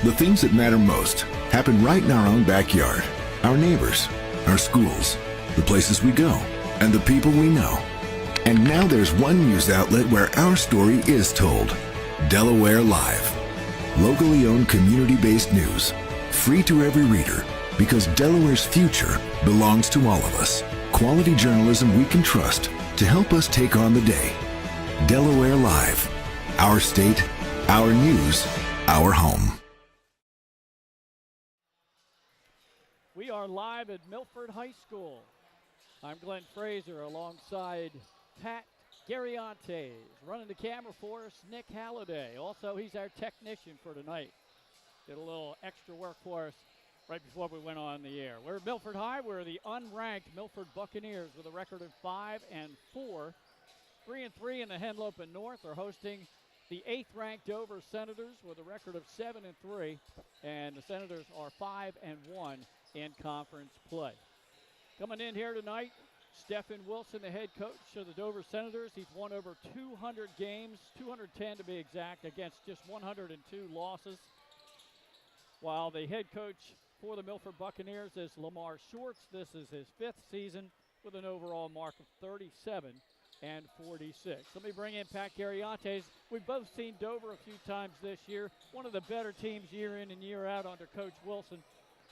The things that matter most happen right in our own backyard. Our neighbors, our schools, the places we go, and the people we know. And now there's one news outlet where our story is told. Delaware Live. Locally owned community-based news. Free to every reader, because Delaware's future belongs to all of us. Quality journalism we can trust to help us take on the day. Delaware Live. Our state, our news, our home. We are live at Milford High School. I'm Glenn Fraser alongside Pat Gariantes. Running the camera for us, Nick Halliday. Also, he's our technician for tonight. Did a little extra work for us right before we went on the air. We're at Milford High. We're the unranked Milford Buccaneers with a record of 5-4. 3-3 in the Henlopen North are hosting the 8th-ranked Dover Senators with a record of 7-3. And the Senators are 5-1 in conference play. Coming in here tonight, Stephen Wilson, the head coach of the Dover Senators. He's won over 200 games, 210 to be exact, against just 102 losses. While the head coach for the Milford Buccaneers is Lamar Shorts. This is his 5th season with an overall mark of 37-46. Let me bring in Pat Gariantes. We've both seen Dover a few times this year. One of the better teams year in and year out under Coach Wilson.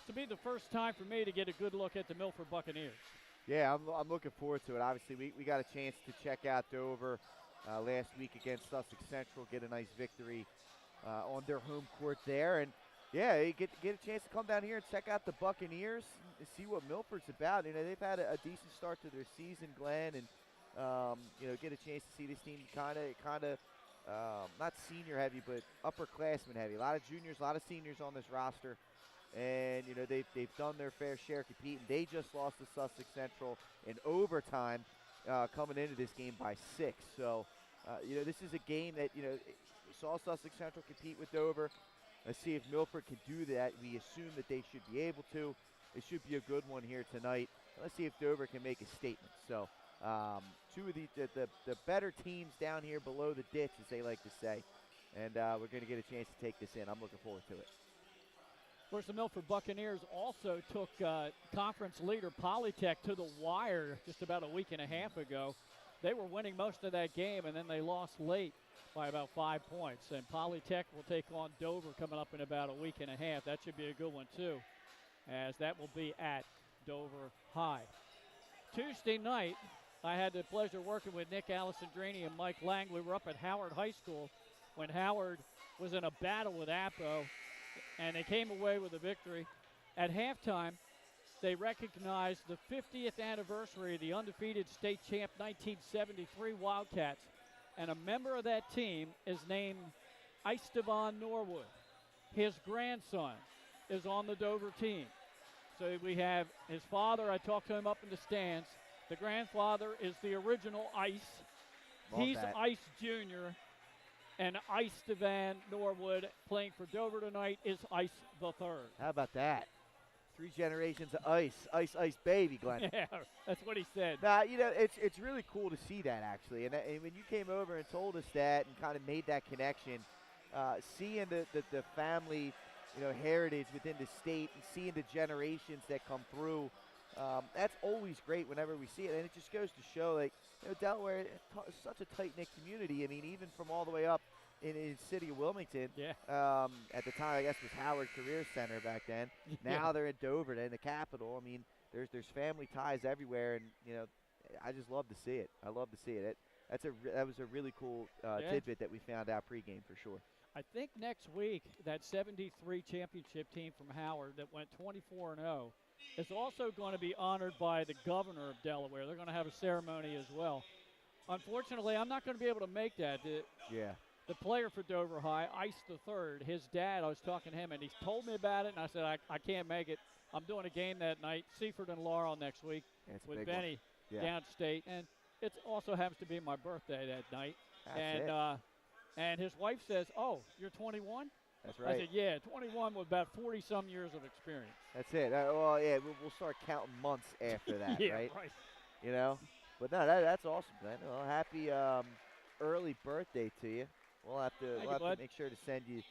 To be the first time for me to get a good look at the Milford Buccaneers. Yeah, I'm looking forward to it. Obviously, we got a chance to check out Dover last week against Sussex Central, get a nice victory on their home court there. And, yeah, you get a chance to come down here and check out the Buccaneers and see what Milford's about. You know, they've had a decent start to their season, Glenn, and, get a chance to see this team kind of not senior heavy, but upperclassmen heavy. A lot of juniors, a lot of seniors on this roster. And, they've done their fair share competing. They just lost to Sussex Central in overtime coming into this game by 6. So, this is a game that, we saw Sussex Central compete with Dover. Let's see if Milford can do that. We assume that they should be able to. It should be a good one here tonight. Let's see if Dover can make a statement. So, two of the better teams down here below the ditch, as they like to say. And we're going to get a chance to take this in. I'm looking forward to it. Of course, the Milford Buccaneers also took conference leader Polytech to the wire just about a week and a half ago. They were winning most of that game, and then they lost late by about 5 points. And Polytech will take on Dover coming up in about a week and a half. That should be a good one, too, as that will be at Dover High. Tuesday night, I had the pleasure of working with Nick Alessandrini and Mike Lang. We were up at Howard High School when Howard was in a battle with Appo, and they came away with a victory. At halftime, they recognized the 50th anniversary of the undefeated state champ 1973 Wildcats, and a member of that team is named Estevan Norwood. His grandson is on the Dover team. So we have his father. I talked to him up in the stands. The grandfather is the original Ice. He's Ice Jr., and Ice Devan Norwood playing for Dover tonight is Ice the Third. How about that? 3 generations of Ice, Ice, Baby, Glenn. Yeah, that's what he said. Nah, it's really cool to see that, actually. And when you came over and told us that and kind of made that connection, seeing the family, heritage within the state and seeing the generations that come through, that's always great whenever we see it. And it just goes to show, Delaware is such a tight-knit community. I mean, even from all the way up in the city of Wilmington. Yeah. At the time, I guess, was Howard Career Center back then. Now they're at Dover, in the capital. I mean, there's family ties everywhere, and, I just love to see it. I love to see it. That was a really cool tidbit that we found out pregame for sure. I think next week that 73 championship team from Howard that went 24-0 is also going to be honored by the governor of Delaware. They're going to have a ceremony as well. Unfortunately, I'm not going to be able to make that. The player for Dover High, Ice the Third, his dad, I was talking to him, and he told me about it, and I said, I can't make it. I'm doing a game that night, Seaford and Laurel next week with Benny downstate. And it also happens to be my birthday that night. And his wife says, oh, you're 21? That's right. I said, yeah, 21 with about 40-some years of experience. That's it. We'll start counting months after that, yeah, right? right. But no, that's awesome, man. Well, happy early birthday to you. We'll have to make sure to send you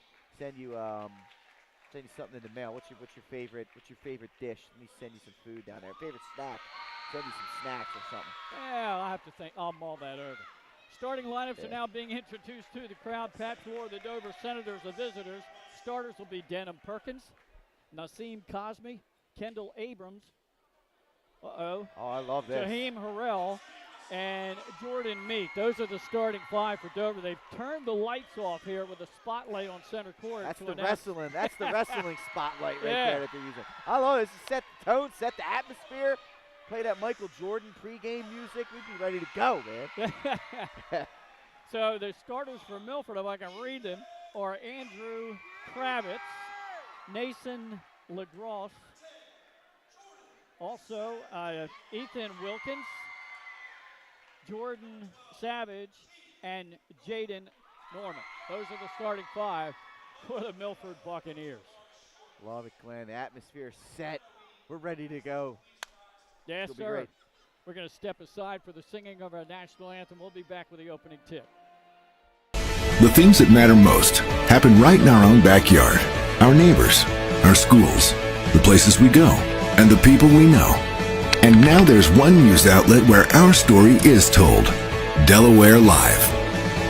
Send you something in the mail. What's your favorite dish? Let me send you some food down there. Favorite snack? Send you some snacks or something. Yeah, I'll have to think. I'll mull that over. Starting lineups are now being introduced to the crowd. Pat Floor, the Dover Senators, the visitors. Starters will be Denham Perkins, Naseem Cosme, Kendall Abrams. Oh, I love this. Jaheim Harrell, and Jordan Meek. Those are the starting five for Dover. They've turned the lights off here with a spotlight on center court. That's the wrestling. That's the wrestling spotlight right Yeah. there that they're using. I love this. Set the tone, set the atmosphere. Play that Michael Jordan pregame music. We'd be ready to go, man. So the starters for Milford, if I can read them, are Andrew Kravitz, Nason LaGrosse, also Ethan Wilkins, Jordan Savage, and Jaden Norman. Those are the starting five for the Milford Buccaneers. Love it, Glenn. The atmosphere set. We're ready to go. Yes, It'll be sir. great. We're going to step aside for the singing of our national anthem. We'll be back with the opening tip. The things that matter most happen right in our own backyard. Our neighbors, our schools, the places we go, and the people we know. And now there's one news outlet where our story is told. Delaware Live.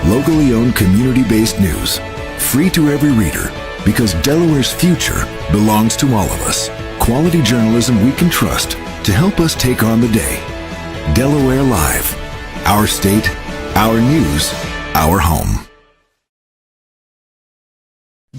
Locally owned community-based news. Free to every reader, because Delaware's future belongs to all of us. Quality journalism we can trust to help us take on the day. Delaware Live. Our state, our news, our home.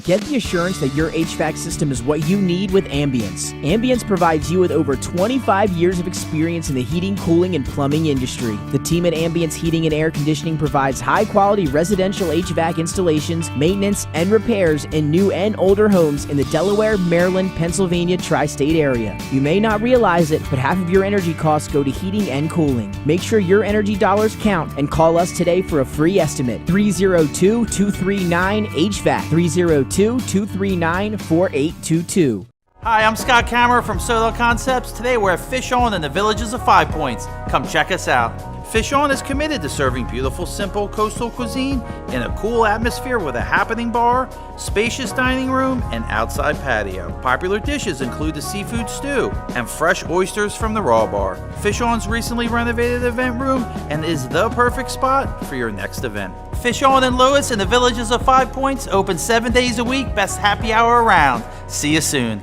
Get the assurance that your HVAC system is what you need with Ambience. Ambience provides you with over 25 years of experience in the heating, cooling, and plumbing industry. The team at Ambience Heating and Air Conditioning provides high-quality residential HVAC installations, maintenance, and repairs in new and older homes in the Delaware, Maryland, Pennsylvania tri-state area. You may not realize it, but half of your energy costs go to heating and cooling. Make sure your energy dollars count and call us today for a free estimate. 302-239-HVAC. 302-239-4822. Hi, I'm Scott Kammerer from Solo Concepts. Today we're at Fish On in the Villages of 5 Points. Come check us out. Fish On is committed to serving beautiful, simple coastal cuisine in a cool atmosphere with a happening bar, spacious dining room, and outside patio. Popular dishes include the seafood stew and fresh oysters from the raw bar. Fish On's recently renovated event room and is the perfect spot for your next event. Fish On in Lewis in the Villages of 5 Points, open 7 days a week, best happy hour around. See you soon.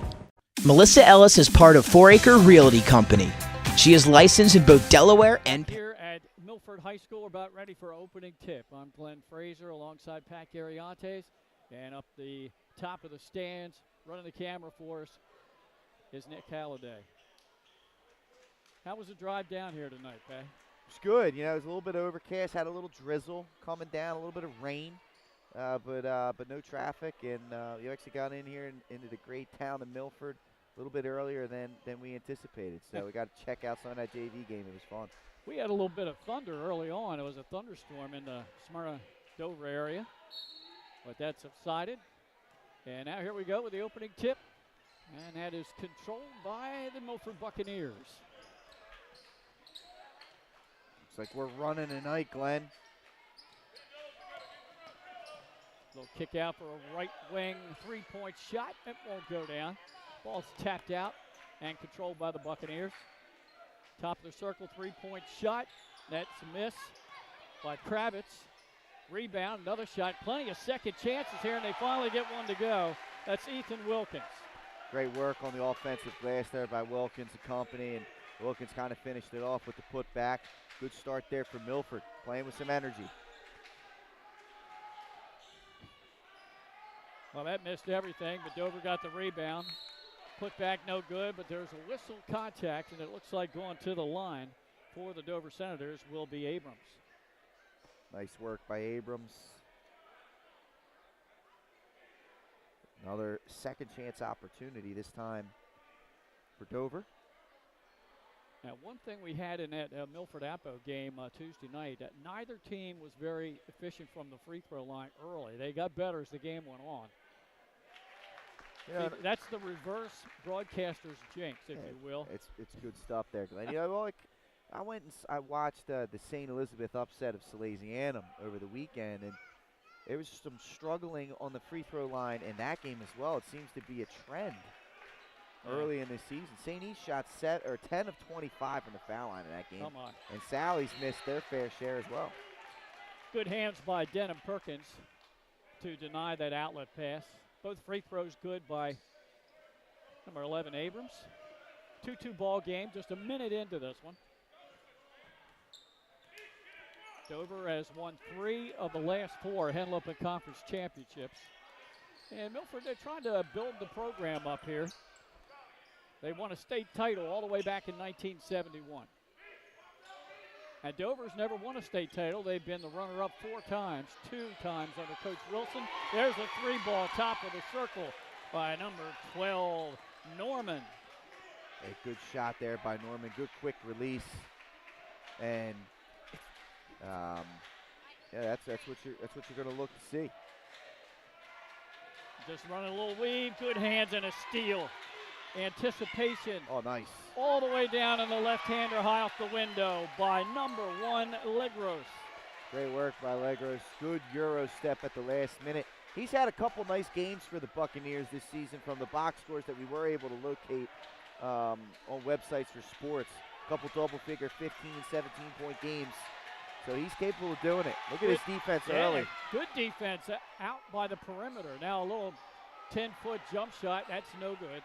Melissa Ellis is part of 4 Acre Realty Company. She is licensed in both Delaware and Here at Milford High School, we're about ready for opening tip. I'm Glenn Fraser alongside Pat Gariantes, and up the top of the stands, running the camera for us, is Nick Halliday. How was the drive down here tonight, Pat? It's good. You know, it was a little bit overcast, had a little drizzle coming down, a little bit of rain, but no traffic. And you actually got in here into the great town of Milford a little bit earlier than we anticipated. So we got to check out some of that JV game. It was fun. We had a little bit of thunder early on. It was a thunderstorm in the Smyrna Dover area, but that subsided. And now here we go with the opening tip, and that is controlled by the Milford Buccaneers. Looks like we're running tonight, Glenn. Little kick out for a right wing three-point shot. It won't go down. Ball's tapped out and controlled by the Buccaneers. Top of the circle, three-point shot. That's a miss by Kravitz. Rebound, another shot. Plenty of second chances here, and they finally get one to go. That's Ethan Wilkins. Great work on the offensive glass there by Wilkins and company, and Wilkins kind of finished it off with the putback. Good start there for Milford, playing with some energy. Well, that missed everything, but Dover got the rebound. Put back no good, but there's a whistle contact, and it looks like going to the line for the Dover Senators will be Abrams. Nice work by Abrams. Another second chance opportunity, this time for Dover. Now, one thing we had in that Milford-Appo game Tuesday night, that neither team was very efficient from the free throw line early. They got better as the game went on. Yeah, See, that's the reverse broadcaster's jinx, if you will. It's good stuff there, Glenn. You know, like, I went and I watched the St. Elizabeth upset of Salesianum over the weekend, and there was some struggling on the free throw line in that game as well. It seems to be a trend early in this season. St. East shot 10 of 25 from the foul line in that game. Come on. And Sally's missed their fair share as well. Good hands by Denham Perkins to deny that outlet pass. Both free throws good by number 11, Abrams. 2-2 ball game, just a minute into this one. Dover has won 3 of the last 4 Henlopen Conference championships. And Milford, they're trying to build the program up here. They won a state title all the way back in 1971. And Dover's never won a state title. They've been the runner-up 4 times, 2 times under Coach Wilson. There's a 3-ball top of the circle by number 12, Norman. A good shot there by Norman. Good quick release. And yeah, that's what you're going to look to see. Just running a little weave, good hands and a steal. Anticipation. Oh, nice. All the way down in the left-hander, high off the window by number 1, Legros. Great work by Legros. Good Euro step at the last minute. He's had a couple nice games for the Buccaneers this season from the box scores that we were able to locate on websites for sports. A couple double-figure 15, 17-point games. So he's capable of doing it. Look at his defense early. Good defense out by the perimeter. Now a little 10-foot jump shot. That's no good.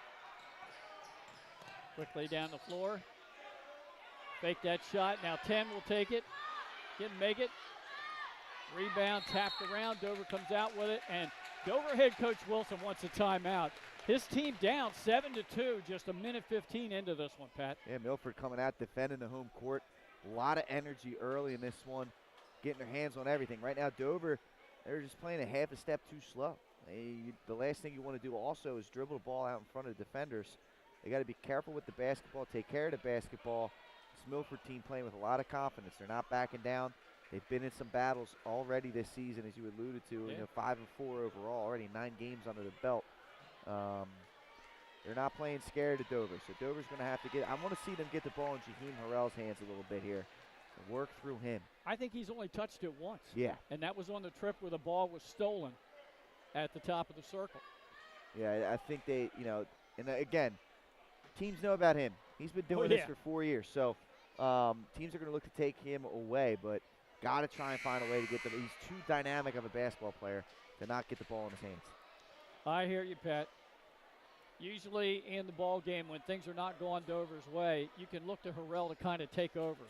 Quickly down the floor. Fake that shot. Now 10 will take it. Didn't make it. Rebound tapped around. Dover comes out with it. And Dover head coach Wilson wants a timeout. His team down 7-2, just a minute 15 into this one, Pat. Yeah, Milford coming out defending the home court. A lot of energy early in this one, getting their hands on everything. Right now, Dover, they're just playing a half a step too slow. The last thing you want to do also is dribble the ball out in front of the defenders. They got to be careful with the basketball, take care of the basketball. This Milford team playing with a lot of confidence. They're not backing down. They've been in some battles already this season, as you alluded to. Yeah. You know, 5-4 overall, already 9 games under the belt. They're not playing scared of Dover, so Dover's going to have to get. I want to see them get the ball in Jaheim Harrell's hands a little bit here and work through him. I think he's only touched it once. Yeah. And that was on the trip where the ball was stolen at the top of the circle. Yeah, I think they, you know, and again, teams know about him. He's been doing this for 4 years, so teams are going to look to take him away, but got to try and find a way to get them. He's too dynamic of a basketball player to not get the ball in his hands. I hear you, Pat. Usually in the ball game, when things are not going Dover's way, you can look to Harrell to kind of take over,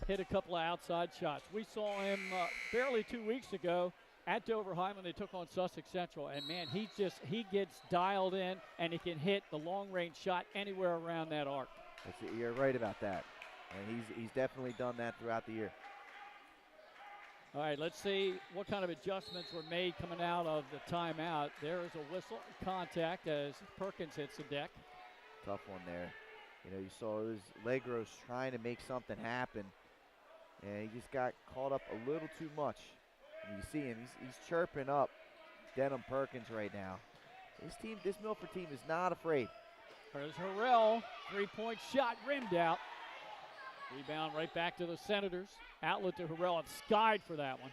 hit a couple of outside shots. We saw him barely 2 weeks ago at Dover High when they took on Sussex Central, and man, he gets dialed in, and he can hit the long-range shot anywhere around that arc. You're right about that, and he's definitely done that throughout the year. All right, let's see what kind of adjustments were made coming out of the timeout. There is a whistle, contact as Perkins hits the deck. Tough one there. You know, you saw it was Legros trying to make something happen, and he just got caught up a little too much. And you see him, he's chirping up Denham Perkins right now. This Milford team is not afraid. There's Harrell, three-point shot rimmed out. Rebound right back to the Senators. Outlet to Harrell and skied for that one.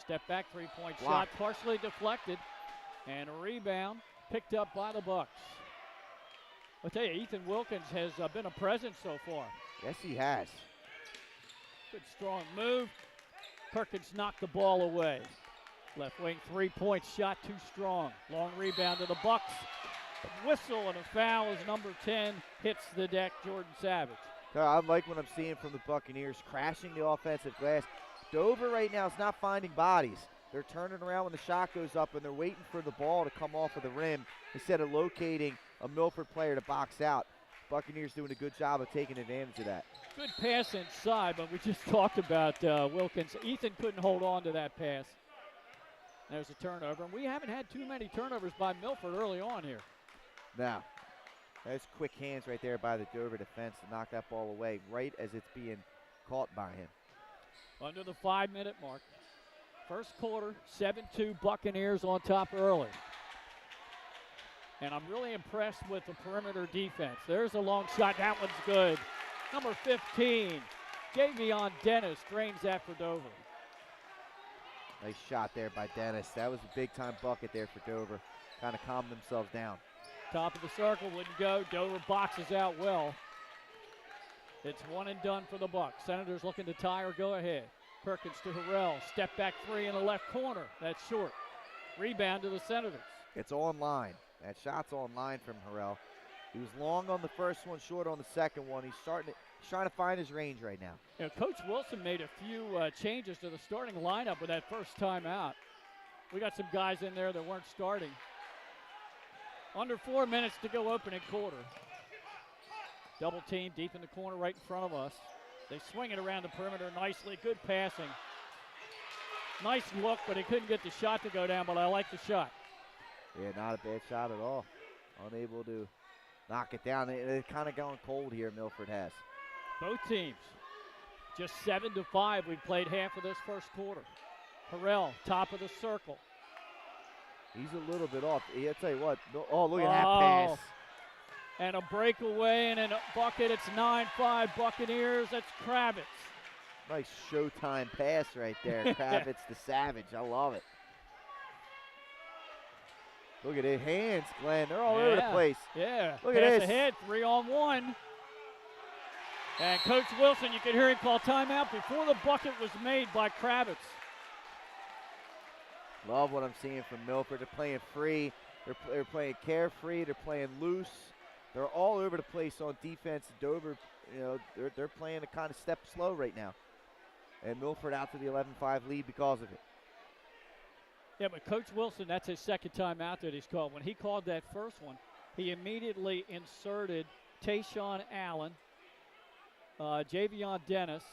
Step back three-point shot, partially deflected. And a rebound picked up by the Bucks. I'll tell you, Ethan Wilkins has been a presence so far. Yes, he has. Good strong move. Perkins knocked the ball away. Left wing three-point shot too strong. Long rebound to the Bucks. A whistle and a foul as number 10 hits the deck, Jordan Savage. I like what I'm seeing from the Buccaneers, crashing the offensive glass. Dover right now is not finding bodies. They're turning around when the shot goes up, and they're waiting for the ball to come off of the rim instead of locating a Milford player to box out. Buccaneers doing a good job of taking advantage of that. Good pass inside, but we just talked about Wilkins. Ethan couldn't hold on to that pass. There's a turnover, and we haven't had too many turnovers by Milford early on here. Now, there's quick hands right there by the Dover defense to knock that ball away right as it's being caught by him. Under the 5-minute mark. First quarter, 7-2 Buccaneers on top early. And I'm really impressed with the perimeter defense. There's a long shot. That one's good. Number 15, Javion Dennis drains that for Dover. Nice shot there by Dennis. That was a big-time bucket there for Dover. Kind of calmed themselves down. Top of the circle wouldn't go. Dover boxes out well. It's one and done for the Bucks. Senators looking to tie or go ahead. Perkins to Harrell. Step back three in the left corner. That's short. Rebound to the Senators. It's online. That shot's online from Harrell. He was long on the first one, short on the second one. He's trying to find his range right now. You know, Coach Wilson made a few changes to the starting lineup with that first time out. We got some guys in there that weren't starting. Under 4 minutes to go opening quarter. Double team deep in the corner right in front of us. They swing it around the perimeter nicely. Good passing. Nice look, but he couldn't get the shot to go down, but I like the shot. Yeah, not a bad shot at all. Unable to knock it down. They're kind of going cold here, Milford has. Both teams. Just 7-5. We've played half of this first quarter. Harrell, top of the circle. He's a little bit off. I'll tell you what. Oh, look at that pass. And a breakaway and a bucket. It's 9-5 Buccaneers. That's Kravitz. Nice Showtime pass right there. Kravitz the Savage. I love it. Look at his hands, Glenn. They're all over the place. Yeah. Look Pass at this. ahead, 3-on-1. And Coach Wilson, you could hear him call timeout before the bucket was made by Kravitz. Love what I'm seeing from Milford. They're playing free. They're playing carefree. They're playing loose. They're all over the place on defense. Dover, they're playing a kind of step slow right now. And Milford out to the 11-5 lead because of it. Yeah, but Coach Wilson, that's his second time out that he's called. When he called that first one, he immediately inserted Tayshawn Allen, Javion Dennis,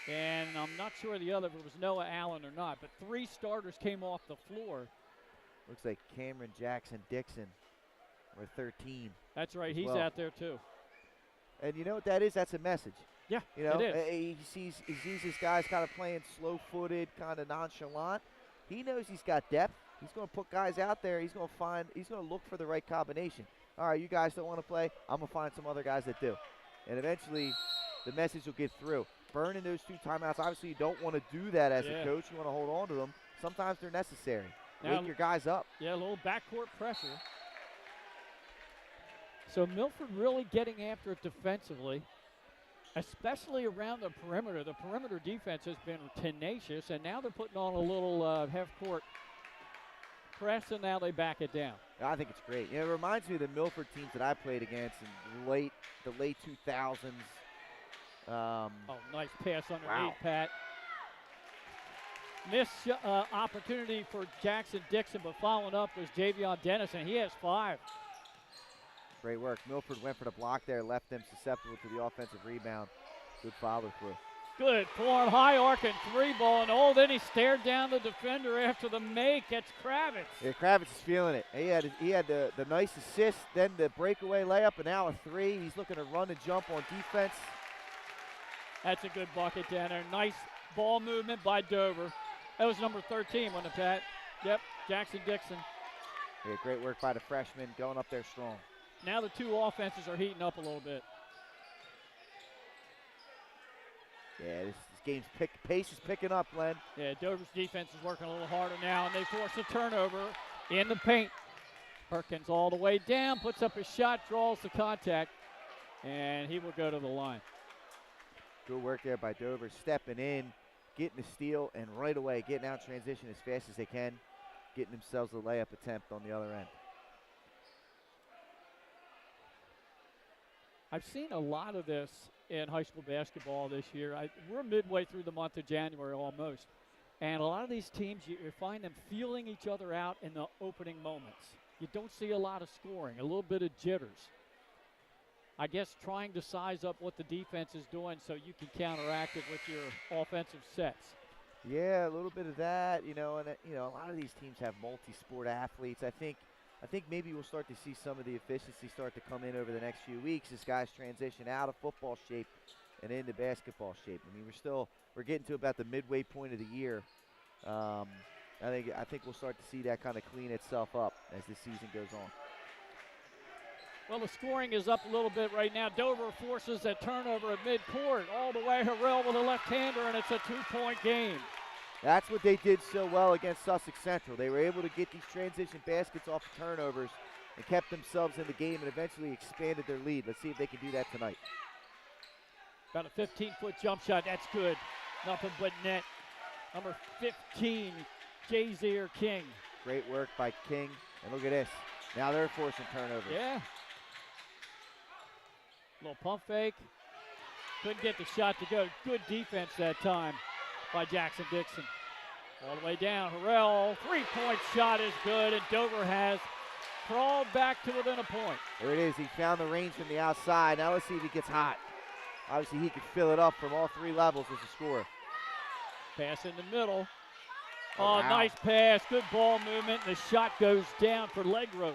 and I'm not sure the other if it was Noah Allen or not, but 3 starters came off the floor. Looks like Cameron Jackson-Dixon, or 13. That's right, he's out there too. And you know what that is? That's a message. Yeah, it is. He sees this guy's kind of playing slow-footed, kind of nonchalant. He knows he's got depth. He's going to put guys out there. He's going to look for the right combination. All right, you guys don't want to play. I'm going to find some other guys that do. And eventually, the message will get through. Burning those 2 timeouts, obviously you don't want to do that as a coach. You want to hold on to them. Sometimes they're necessary. Wake your guys up. Yeah, a little backcourt pressure. So Milford really getting after it defensively, especially around the perimeter. The perimeter defense has been tenacious, and now they're putting on a little half-court press, and now they back it down. I think it's great. It reminds me of the Milford teams that I played against in the late 2000s. Nice pass underneath, Pat. Missed opportunity for Jackson-Dixon, but following up was Javion Dennis, and he has 5. Great work. Milford went for the block there, left them susceptible to the offensive rebound. Good follow-through. Good form, high arcing 3-ball, and then he stared down the defender after the make. That's Kravitz. Yeah, Kravitz is feeling it. He had the nice assist, then the breakaway layup, and now a 3. He's looking to run and jump on defense. That's a good bucket down there. Nice ball movement by Dover. That was number 13, wasn't it, Pat? Yep, Jackson-Dixon. Yeah, great work by the freshman, going up there strong. Now the 2 offenses are heating up a little bit. Yeah, this game's pace is picking up, Glenn. Yeah, Dover's defense is working a little harder now, and they force a turnover in the paint. Perkins all the way down, puts up a shot, draws the contact, and he will go to the line. Good work there by Dover, stepping in, getting the steal, and right away getting out transition as fast as they can, getting themselves a layup attempt on the other end. I've seen a lot of this in high school basketball this year. We're midway through the month of January almost, and a lot of these teams, you find them feeling each other out in the opening moments. You don't see a lot of scoring, a little bit of jitters. I guess trying to size up what the defense is doing so you can counteract it with your offensive sets. Yeah, a little bit of that, and a lot of these teams have multi-sport athletes. I think maybe we'll start to see some of the efficiency start to come in over the next few weeks as guys transition out of football shape and into basketball shape. I mean, we're getting to about the midway point of the year. I think we'll start to see that kind of clean itself up as the season goes on. Well, the scoring is up a little bit right now. Dover forces a turnover at midcourt all the way. Harrell with a left-hander, and it's a 2-point game. That's what they did so well against Sussex Central. They were able to get these transition baskets off of turnovers and kept themselves in the game and eventually expanded their lead. Let's see if they can do that tonight. About a 15-foot jump shot. That's good. Nothing but net. Number 15, Jazier King. Great work by King. And look at this. Now they're forcing turnovers. Yeah. Little pump fake. Couldn't get the shot to go. Good defense that time by Jackson Dixon. All the way down. Harrell, three-point shot is good, and Dover has crawled back to within a point. There it is. He found the range from the outside. Now let's see if he gets hot. Obviously, he can fill it up from all three levels as a scorer. Pass in the middle. Oh, Oh, wow. nice pass. Good ball movement. And the shot goes down for Legros.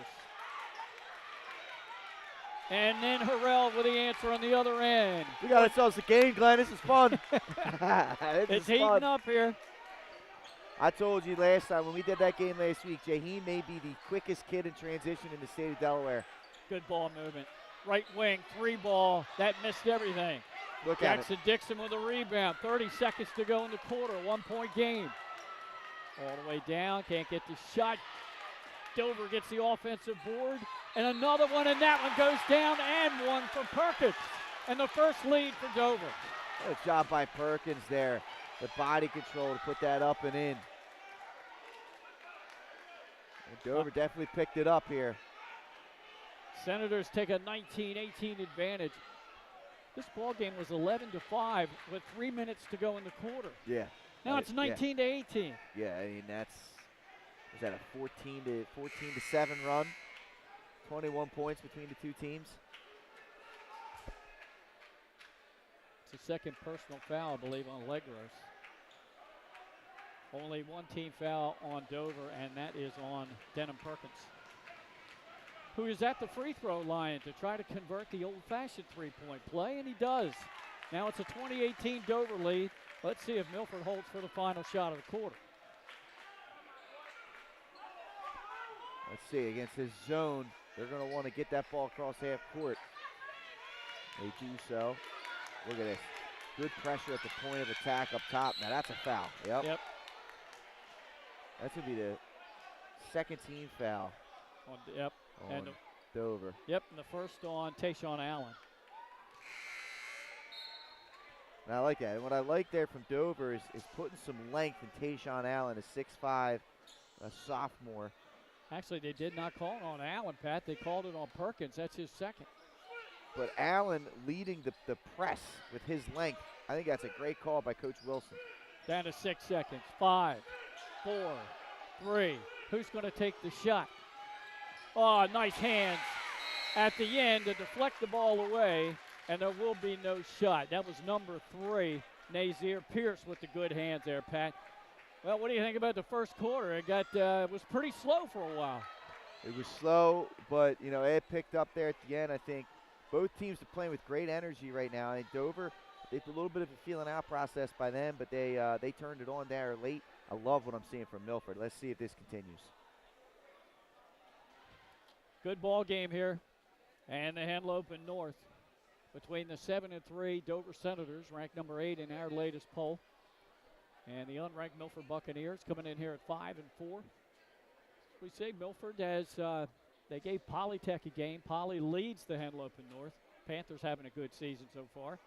And then Harrell with the answer on the other end. We got ourselves a game, Glenn. This is fun. It's heating up here. I told you last time when we did that game last week, Jaheim may be the quickest kid in transition in the state of Delaware. Good ball movement. Right wing, three ball. That missed everything. Look at it. Jackson Dixon with a rebound. 30 seconds to go in the quarter. 1 point game. All the way down. Can't get the shot. Dover gets the offensive board. And another one, and that one goes down, and one for Perkins. And the first lead for Dover. What a job by Perkins there. The body control to put that up and in. And Dover definitely picked it up here. Senators take a 19-18 advantage. This ball game was 11-5 with 3 minutes to go in the quarter. Yeah. Now it's 19-18. Yeah, I mean was that a 14 to 7 run? 21 points between the two teams. It's the second personal foul, I believe, on Legros. Only one team foul on Dover, and that is on Denham Perkins, who is at the free throw line to try to convert the old-fashioned three-point play, and he does. Now it's a 2018 Dover lead. Let's see if Milford holds for the final shot of the quarter. Let's see, against his zone, they're going to want to get that ball across half court. They do so. Look at this. Good pressure at the point of attack up top. Now that's a foul. Yep. That's going to be the second team foul on And Dover. and the first on Tayshawn Allen. And I like that. And what I like there from Dover is putting some length in Tayshawn Allen, a 6'5", a sophomore. Actually, they did not call it on Allen, Pat. They called it on Perkins. That's his second. But Allen leading the press with his length, I think that's a great call by Coach Wilson. Down to 6 seconds. 5, 4, 3. Who's going to take the shot? Oh, nice hands at the end to deflect the ball away, and there will be no shot. That was number 3, Nazir Pierce, with the good hands there, Pat. Well, what do you think about the first quarter? It was pretty slow for a while. It was slow, but, it picked up there at the end. I think both teams are playing with great energy right now. And Dover, it's a little bit of a feeling out process by them, but they turned it on there late. I love what I'm seeing from Milford. Let's see if this continues. Good ball game here. And the Henlopen North between the 7-3 Dover Senators, ranked number 8 in our latest poll, and the unranked Milford Buccaneers coming in here at 5-4. We say Milford has they gave Polytech a game. Poly leads the Henlopen North. Panthers having a good season so far.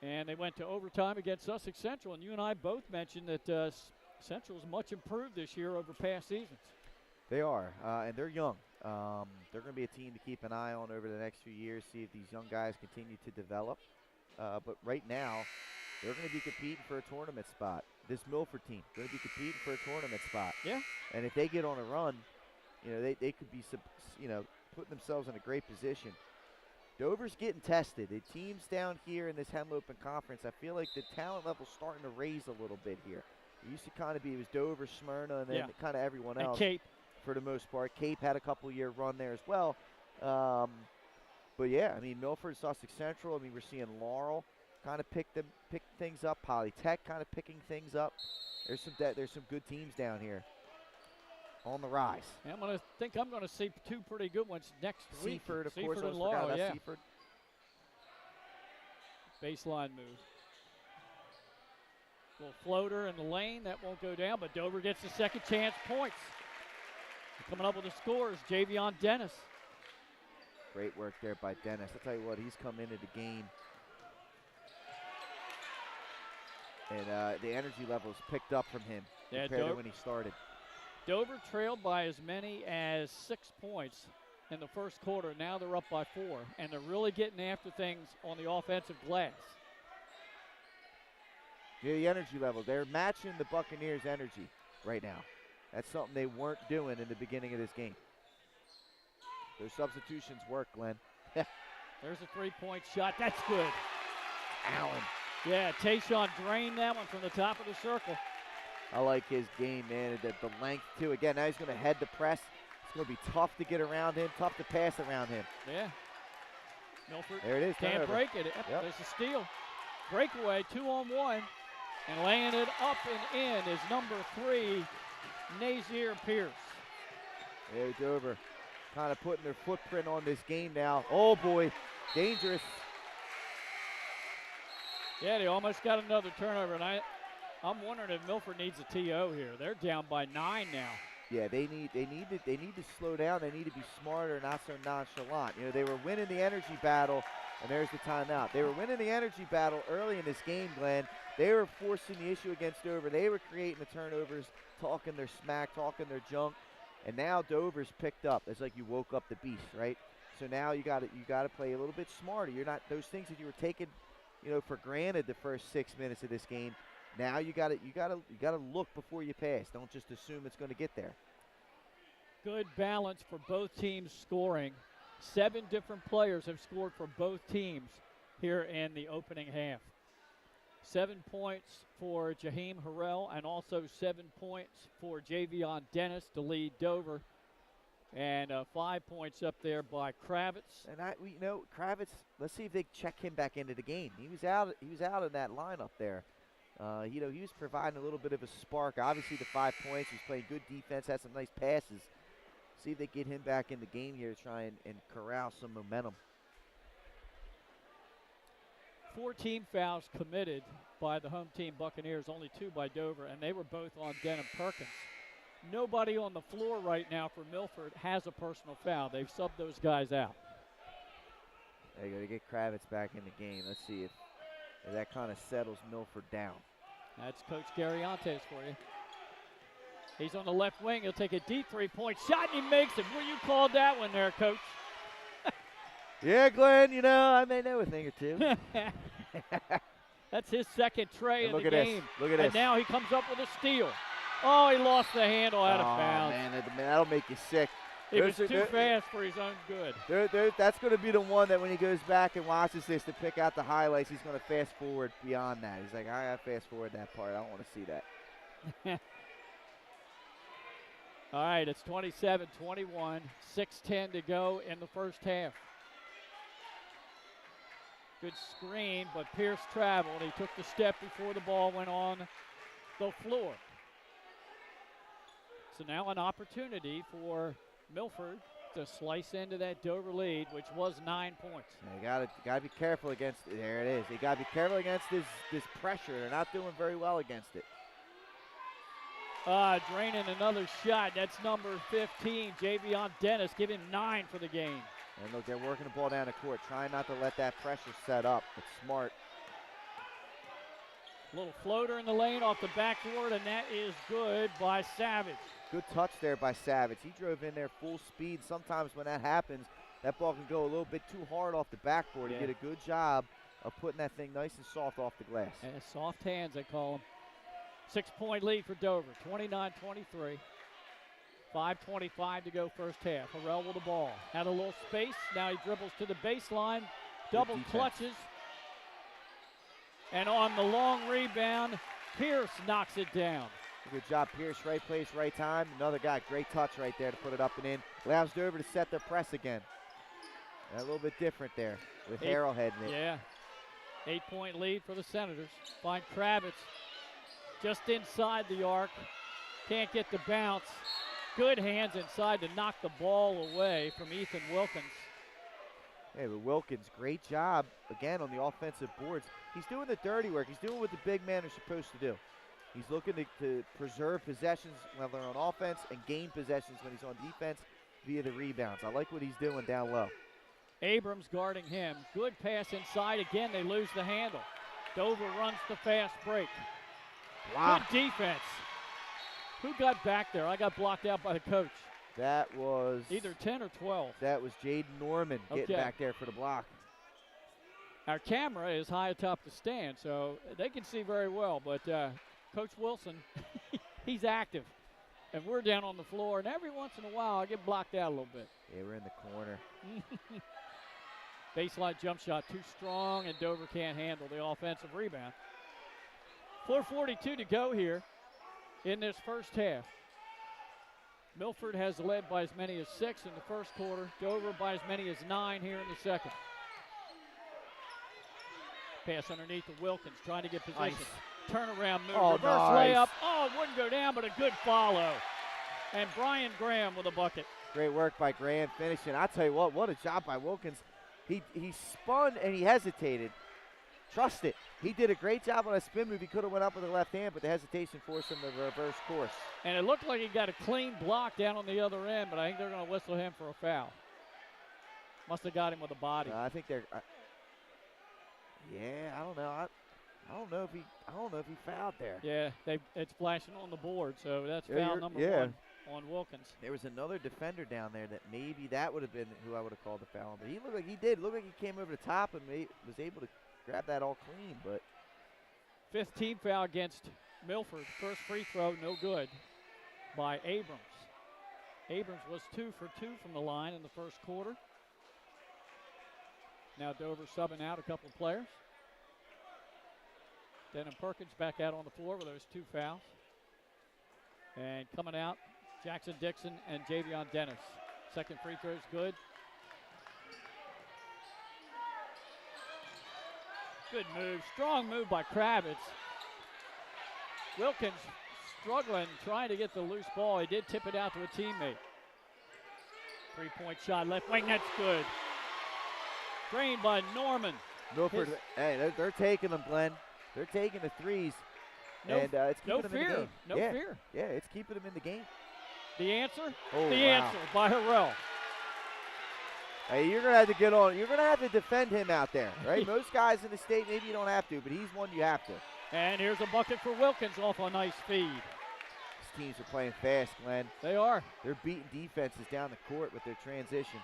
And they went to overtime against Sussex Central, and you and I both mentioned that Central's much improved this year over past seasons. They are, and they're young. They're going to be a team to keep an eye on over the next few years, see if these young guys continue to develop. But right now, they're going to be competing for a tournament spot. This Milford team going to be competing for a tournament spot. Yeah. And if they get on a run, they could be, putting themselves in a great position. Dover's getting tested. The teams down here in this Henlopen Conference, I feel like the talent level's starting to raise a little bit here. It used to kind of be, it was Dover, Smyrna, and then kind of everyone else. And Cape. For the most part. Cape had a couple-year run there as well. But, yeah, I mean, Milford, Sussex Central, I mean, we're seeing Laurel kind of pick things up. Polytech kind of picking things up. There's some good teams down here on the rise. And I'm going to see two pretty good ones next week. Seaford, of course. And Laurel, yeah. Seaford. Baseline move. Little floater in the lane. That won't go down, but Dover gets the second chance points. Coming up with the scores, Javion Dennis. Great work there by Dennis. I'll tell you what, he's come into the game, and the energy levels picked up from him compared to when he started. Dover trailed by as many as 6 points in the first quarter. Now they're up by 4, and they're really getting after things on the offensive glass. Yeah, the energy level. They're matching the Buccaneers' energy right now. That's something they weren't doing in the beginning of this game. Those substitutions work, Glenn. There's a three-point shot. That's good. Allen. Yeah, Tayshawn drained that one from the top of the circle. I like his game, man. The length, too. Again, now he's going to head the press. It's going to be tough to get around him, tough to pass around him. Yeah. Milford there it is. can't turnover. break it. Yep. There's a steal. Breakaway, 2-on-1. And laying it up and in is number 3, Nazier Pierce. There, Dover kind of putting their footprint on this game now. Oh, boy. Dangerous. Yeah, they almost got another turnover, and I'm wondering if Milford needs a TO here. They're down by 9 now. Yeah, they need to slow down. They need to be smarter, not so nonchalant. You know, they were winning the energy battle, and there's the timeout. They were winning the energy battle early in this game, Glenn. They were forcing the issue against Dover. They were creating the turnovers, talking their smack, talking their junk, and now Dover's picked up. It's like you woke up the beast, right? So now you got to play a little bit smarter. You're not those things that you were taking, you know, for granted the first 6 minutes of this game. Now you got to look before you pass. Don't just assume it's going to get there. Good balance for both teams scoring. 7 different players have scored for both teams here in the opening half. 7 points for Jaheim Harrell and also 7 points for Javion Dennis to lead Dover. And 5 points up there by Kravitz. And Kravitz. Let's see if they check him back into the game. He was out in that lineup there. He was providing a little bit of a spark. Obviously, the 5 points. He's playing good defense. Had some nice passes. See if they get him back in the game here to try and corral some momentum. 4 team fouls committed by the home team Buccaneers, only 2 by Dover, and they were both on Denham Perkins. Nobody on the floor right now for Milford has a personal foul. They've subbed those guys out. They got to get Kravitz back in the game. Let's see if that kind of settles Milford down. That's Coach Gariantes for you. He's on the left wing. He'll take a deep 3-point shot, and he makes it. Well, you called that one there, Coach. Yeah, Glenn, I may know a thing or two. That's his second tray in the game. Look at this. And now he comes up with a steal. Oh, he lost the handle out of bounds. Man, that'll make you sick. It was too fast for his own good. That's going to be the one that when he goes back and watches this to pick out the highlights, he's going to fast forward beyond that. He's like, I got to fast forward that part. I don't want to see that. All right, it's 27-21, 6:10 to go in the first half. Good screen, but Pierce traveled. He took the step before the ball went on the floor. So now an opportunity for Milford to slice into that Dover lead, which was 9 points. Yeah, you gotta be careful against it. There it is. You gotta be careful against this pressure. They're not doing very well against it. Draining another shot. That's number 15, Javion Dennis. Give him 9 for the game. And look, they're working the ball down the court, trying not to let that pressure set up. It's smart. Little floater in the lane off the backboard, and that is good by Savage. Good touch there by Savage. He drove in there full speed. Sometimes when that happens, that ball can go a little bit too hard off the backboard. Yeah. He did a good job of putting that thing nice and soft off the glass. And soft hands, they call them. 6-point lead for Dover, 29-23. 5:25 to go first half. Harrell with the ball. Had a little space. Now he dribbles to the baseline. Double clutches. And on the long rebound, Pierce knocks it down. Good job, Pierce. Right place, right time. Another guy, great touch right there to put it up and in. Allows Dover to set their press again. And a little bit different there with Arrowhead in it. Yeah. 8-point lead for the Senators. Find Kravitz just inside the arc. Can't get the bounce. Good hands inside to knock the ball away from Ethan Wilkins. Hey, but Wilkins, great job, again, on the offensive boards. He's doing the dirty work. He's doing what the big men are supposed to do. He's looking to preserve possessions when they're on offense and gain possessions when he's on defense via the rebounds. I like what he's doing down low. Abrams guarding him. Good pass inside. Again, they lose the handle. Dover runs the fast break. Blocked. Good defense. Who got back there? I got blocked out by the coach. That was either 10 or 12. That was Jaden Norman getting back there for the block. Our camera is high atop the stand, so they can see very well. But Coach Wilson, he's active. And we're down on the floor, and every once in a while I get blocked out a little bit. Yeah, we're in the corner. Baseline jump shot too strong, and Dover can't handle the offensive rebound. 4:42 to go here in this first half. Milford has led by as many as 6 in the first quarter. Dover by as many as 9 here in the second. Pass underneath to Wilkins, trying to get position. Nice. Turnaround move, Oh, reverse nice. layup. Oh, it wouldn't go down, but a good follow. And Brian Graham with a bucket. Great work by Graham finishing. I'll tell you what a job by Wilkins. He spun and he hesitated. Trust it. He did a great job on a spin move. He could have went up with the left hand, but the hesitation forced him to reverse course. And it looked like he got a clean block down on the other end, but I think they're going to whistle him for a foul. Must have got him with a body. I think they're. Yeah, I don't know. I don't know if he fouled there. Yeah, it's flashing on the board, so that's foul number 1 on Wilkins. There was another defender down there that maybe that would have been who I would have called the foul, but he looked like he did. Looked like he came over the top and was able to grab that all clean. But 5th team foul against Milford. First free throw, no good by Abrams. Abrams was 2 for 2 from the line in the first quarter. Now Dover subbing out a couple of players. Denham Perkins back out on the floor with those 2 fouls. And coming out, Jackson Dixon and Javion Dennis. Second free throw is good. Good move, strong move by Kravitz. Wilkins struggling, trying to get the loose ball. He did tip it out to a teammate. 3-point shot, left wing, that's good. Drained by Norman. Milford, hey, they're taking them, Glenn. They're taking the threes, and it's keeping them in the game. No fear. Yeah, it's keeping them in the game. The answer? Oh, the wow. answer by Harrell. Hey, you're going to have to get on. You're going to have to defend him out there, right? Most guys in the state, maybe you don't have to, but he's one you have to. And here's a bucket for Wilkins off a nice feed. These teams are playing fast, Glenn. They are. They're beating defenses down the court with their transition.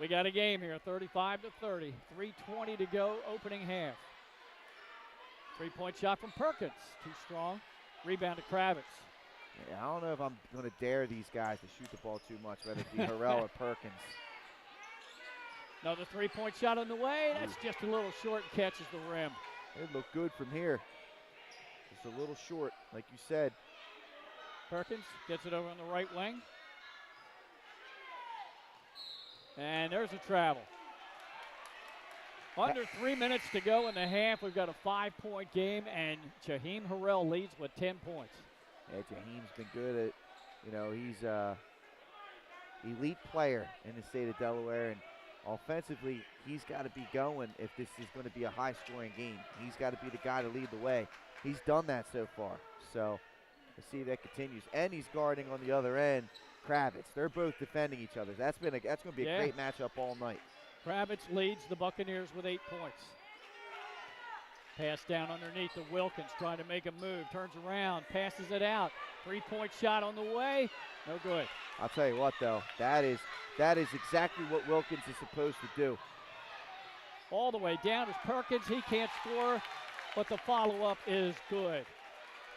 We got a game here, 35-30. 3:20 to go, opening half. 3-point shot from Perkins. Too strong. Rebound to Kravitz. Yeah, I don't know if I'm going to dare these guys to shoot the ball too much, whether it be Harrell or Perkins. Another 3-point shot on the way. That's just a little short and catches the rim. It looked good from here. Just a little short, like you said. Perkins gets it over on the right wing. And there's a travel. Under 3 minutes to go in the half. We've got a 5-point game, and Jaheim Harrell leads with 10 points. Yeah, Jaheim's been good at, he's elite player in the state of Delaware, and offensively, he's got to be going if this is going to be a high-scoring game. He's got to be the guy to lead the way. He's done that so far, so let's see if that continues. And he's guarding on the other end Kravitz. They're both defending each other. That's going to be a great matchup all night. Kravitz leads the Buccaneers with 8 points. Pass down underneath to Wilkins, trying to make a move. Turns around, passes it out. 3-point shot on the way. No good. I'll tell you what, though. That is exactly what Wilkins is supposed to do. All the way down is Perkins. He can't score, but the follow-up is good.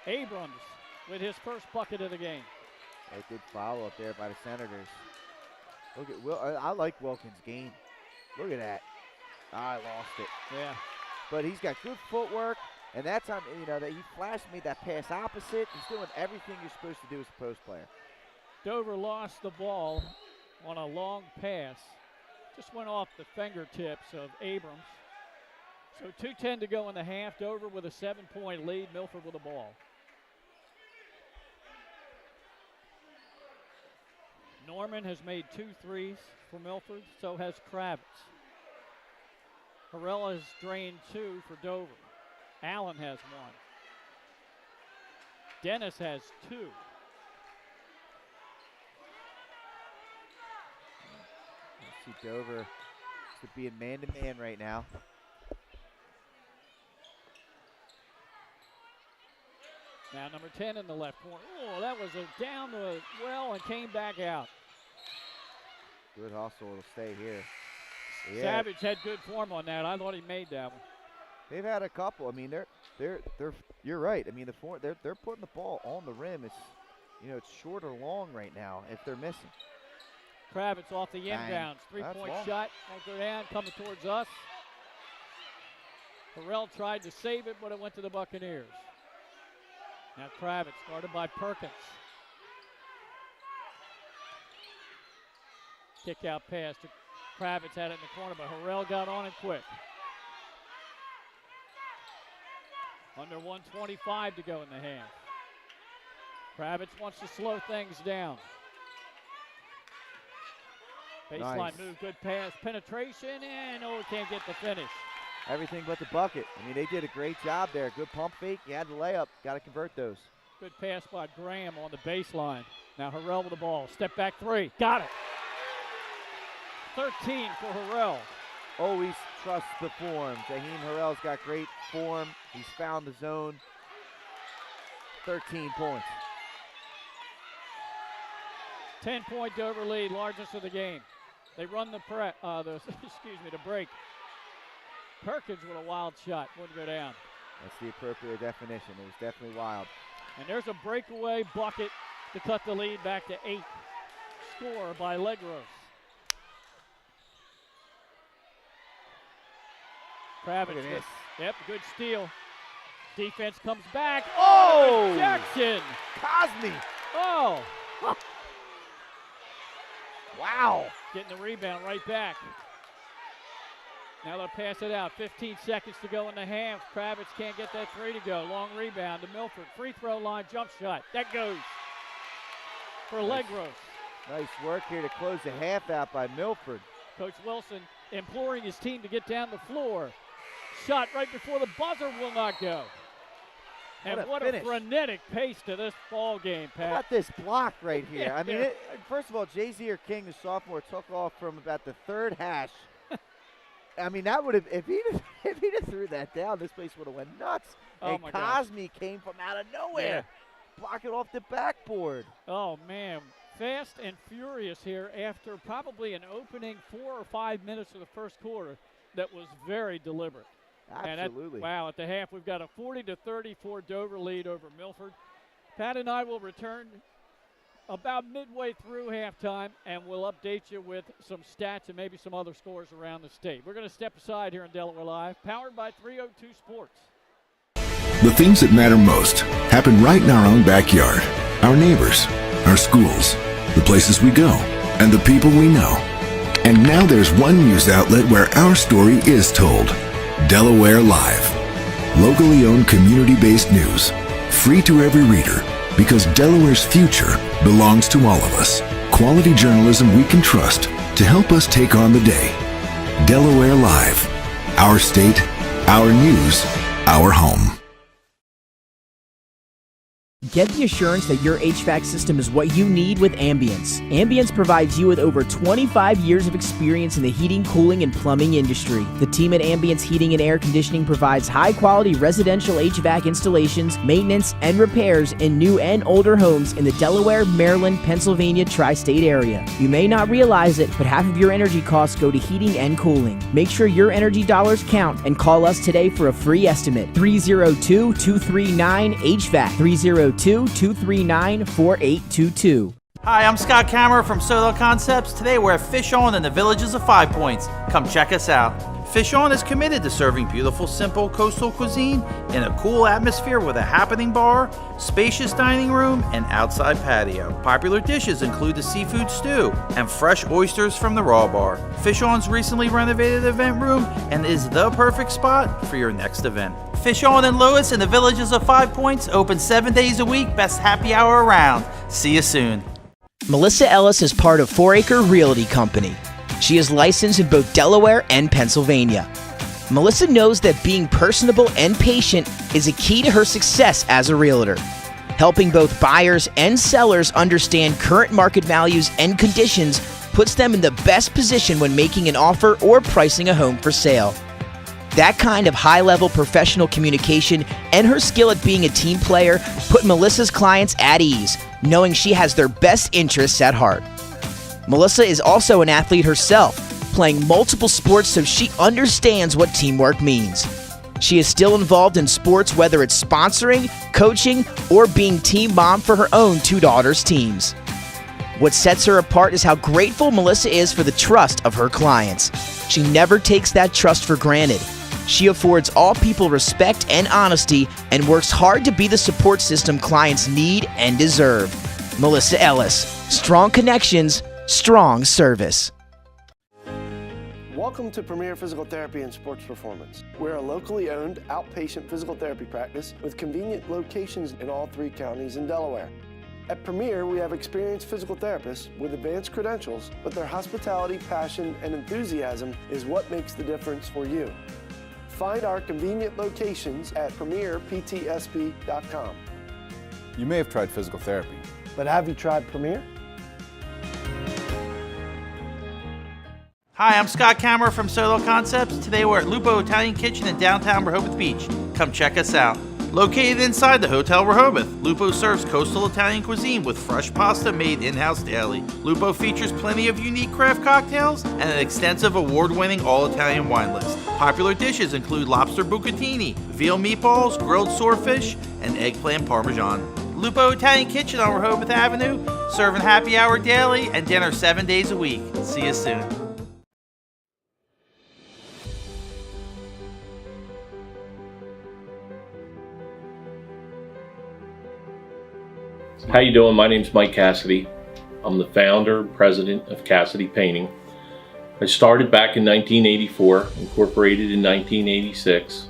Abrams with his first bucket of the game. A good follow-up there by the Senators. Look at I like Wilkins' game. Look at that. I lost it. Yeah. But he's got good footwork, and that time, that he flashed me that pass opposite. He's doing everything you're supposed to do as a post player. Dover lost the ball on a long pass. Just went off the fingertips of Abrams. So 2:10 to go in the half. Dover with a 7-point lead. Milford with the ball. Norman has made 2 threes for Milford. So has Kravitz. Harrell has drained 2 for Dover. Allen has 1. Dennis has 2. See Dover being man-to-man right now. Now number 10 in the left corner. Oh, that was a down the well and came back out. Good hustle. It'll stay here. Yeah. Savage had good form on that. I thought he made that one. They've had a couple. I mean, they're. You're right. I mean, they're putting the ball on the rim. It's, it's short or long right now if they're missing. Kravitz off the inbounds. 3-point shot. Won't go down. Coming towards us. Harrell tried to save it, but it went to the Buccaneers. Now Kravitz, guarded by Perkins. Kick out pass to Kravitz, had it in the corner, but Harrell got on it quick. Under 1:25 to go in the half. Kravitz wants to slow things down. Baseline Nice. move, good pass, penetration, and can't get the finish. Everything but the bucket. I mean, they did a great job there. Good pump fake. You had the layup. Got to convert those. Good pass by Graham on the baseline. Now Harrell with the ball. Step back 3. Got it. 13 for Harrell. Always trust the form. Jaheim Harrell's got great form. He's found the zone. 13 points. 10-point Dover lead, largest of the game. They run the break. Perkins with a wild shot, wouldn't go down. That's the appropriate definition. It was definitely wild. And there's a breakaway bucket to cut the lead back to 8. Score by Legros. Kravitz. Look at this. Yep, good steal. Defense comes back. Oh! Jackson. Cosme. Oh. Wow. Getting the rebound right back. Now they'll pass it out. 15 seconds to go in the half. Kravitz can't get that 3 to go. Long rebound to Milford. Free throw line jump shot. That goes for Legros. Nice work here to close the half out by Milford. Coach Wilson imploring his team to get down the floor. Shot right before the buzzer will not go. And what a frenetic pace to this ball game, Pat. How about this block right here? Yeah. I mean, first of all, J.Z. King, the sophomore, took off from about the third hash. I mean, that would have, if he'd have threw that down, this place would have went nuts. Oh, and my gosh. Cosme came from out of nowhere. Blocking off the backboard. Oh, man. Fast and furious here after probably an opening 4 or 5 minutes of the first quarter that was very deliberate. Absolutely. At the half, we've got a 40-34 Dover lead over Milford. Pat and I will return about midway through halftime, and we'll update you with some stats and maybe some other scores around the state. We're going to step aside here in Delaware Live, powered by 302 Sports. The things that matter most happen right in our own backyard. Our neighbors, our schools, the places we go, and the people we know. And now there's one news outlet where our story is told. Delaware Live. Locally owned, community-based news. Free to every reader, because Delaware's future belongs to all of us. Quality journalism we can trust to help us take on the day. Delaware Live. Our state, our news, our home. Get the assurance that your HVAC system is what you need with Ambience. Ambience provides you with over 25 years of experience in the heating, cooling, and plumbing industry. The team at Ambience Heating and Air Conditioning provides high-quality residential HVAC installations, maintenance, and repairs in new and older homes in the Delaware, Maryland, Pennsylvania tri-state area. You may not realize it, but half of your energy costs go to heating and cooling. Make sure your energy dollars count and call us today for a free estimate. 302-239-HVAC. 302-239-4822. Hi, I'm Scott Kammerer from Soto Concepts. Today we're at Fish On in the Villages of 5 Points. Come check us out. Fish On is committed to serving beautiful, simple coastal cuisine in a cool atmosphere with a happening bar, spacious dining room, and outside patio. Popular dishes include the seafood stew and fresh oysters from the raw bar. Fish On's recently renovated event room and is the perfect spot for your next event. Fish On in Lewis in the Villages of 5 Points, open 7 days a week, best happy hour around. See you soon. Melissa Ellis is part of 4 Acre Realty Company. She is licensed in both Delaware and Pennsylvania. Melissa knows that being personable and patient is a key to her success as a realtor. Helping both buyers and sellers understand current market values and conditions puts them in the best position when making an offer or pricing a home for sale. That kind of high-level professional communication and her skill at being a team player put Melissa's clients at ease, knowing she has their best interests at heart. Melissa is also an athlete herself, playing multiple sports so she understands what teamwork means. She is still involved in sports, whether it's sponsoring, coaching, or being team mom for her own 2 daughters' teams. What sets her apart is how grateful Melissa is for the trust of her clients. She never takes that trust for granted. She affords all people respect and honesty and works hard to be the support system clients need and deserve. Melissa Ellis, strong connections, strong service. Welcome to Premier Physical Therapy and Sports Performance. We're a locally owned outpatient physical therapy practice with convenient locations in all 3 counties in Delaware. At Premier, we have experienced physical therapists with advanced credentials, but their hospitality, passion, and enthusiasm is what makes the difference for you. Find our convenient locations at premierptsp.com. You may have tried physical therapy, But have you tried Premier? Hi, I'm Scott Kammerer from Solo Concepts. Today we're at Lupo Italian Kitchen in downtown Rehoboth Beach. Come check us out. Located inside the Hotel Rehoboth, Lupo serves coastal Italian cuisine with fresh pasta made in-house daily. Lupo features plenty of unique craft cocktails and an extensive award-winning all-Italian wine list. Popular dishes include lobster bucatini, veal meatballs, grilled swordfish, and eggplant parmesan. Lupo Italian Kitchen on Rehoboth Avenue, serving happy hour daily and dinner 7 days a week. See you soon. How you doing? My name's Mike Cassidy. I'm the founder and president of Cassidy Painting. I started back in 1984, incorporated in 1986.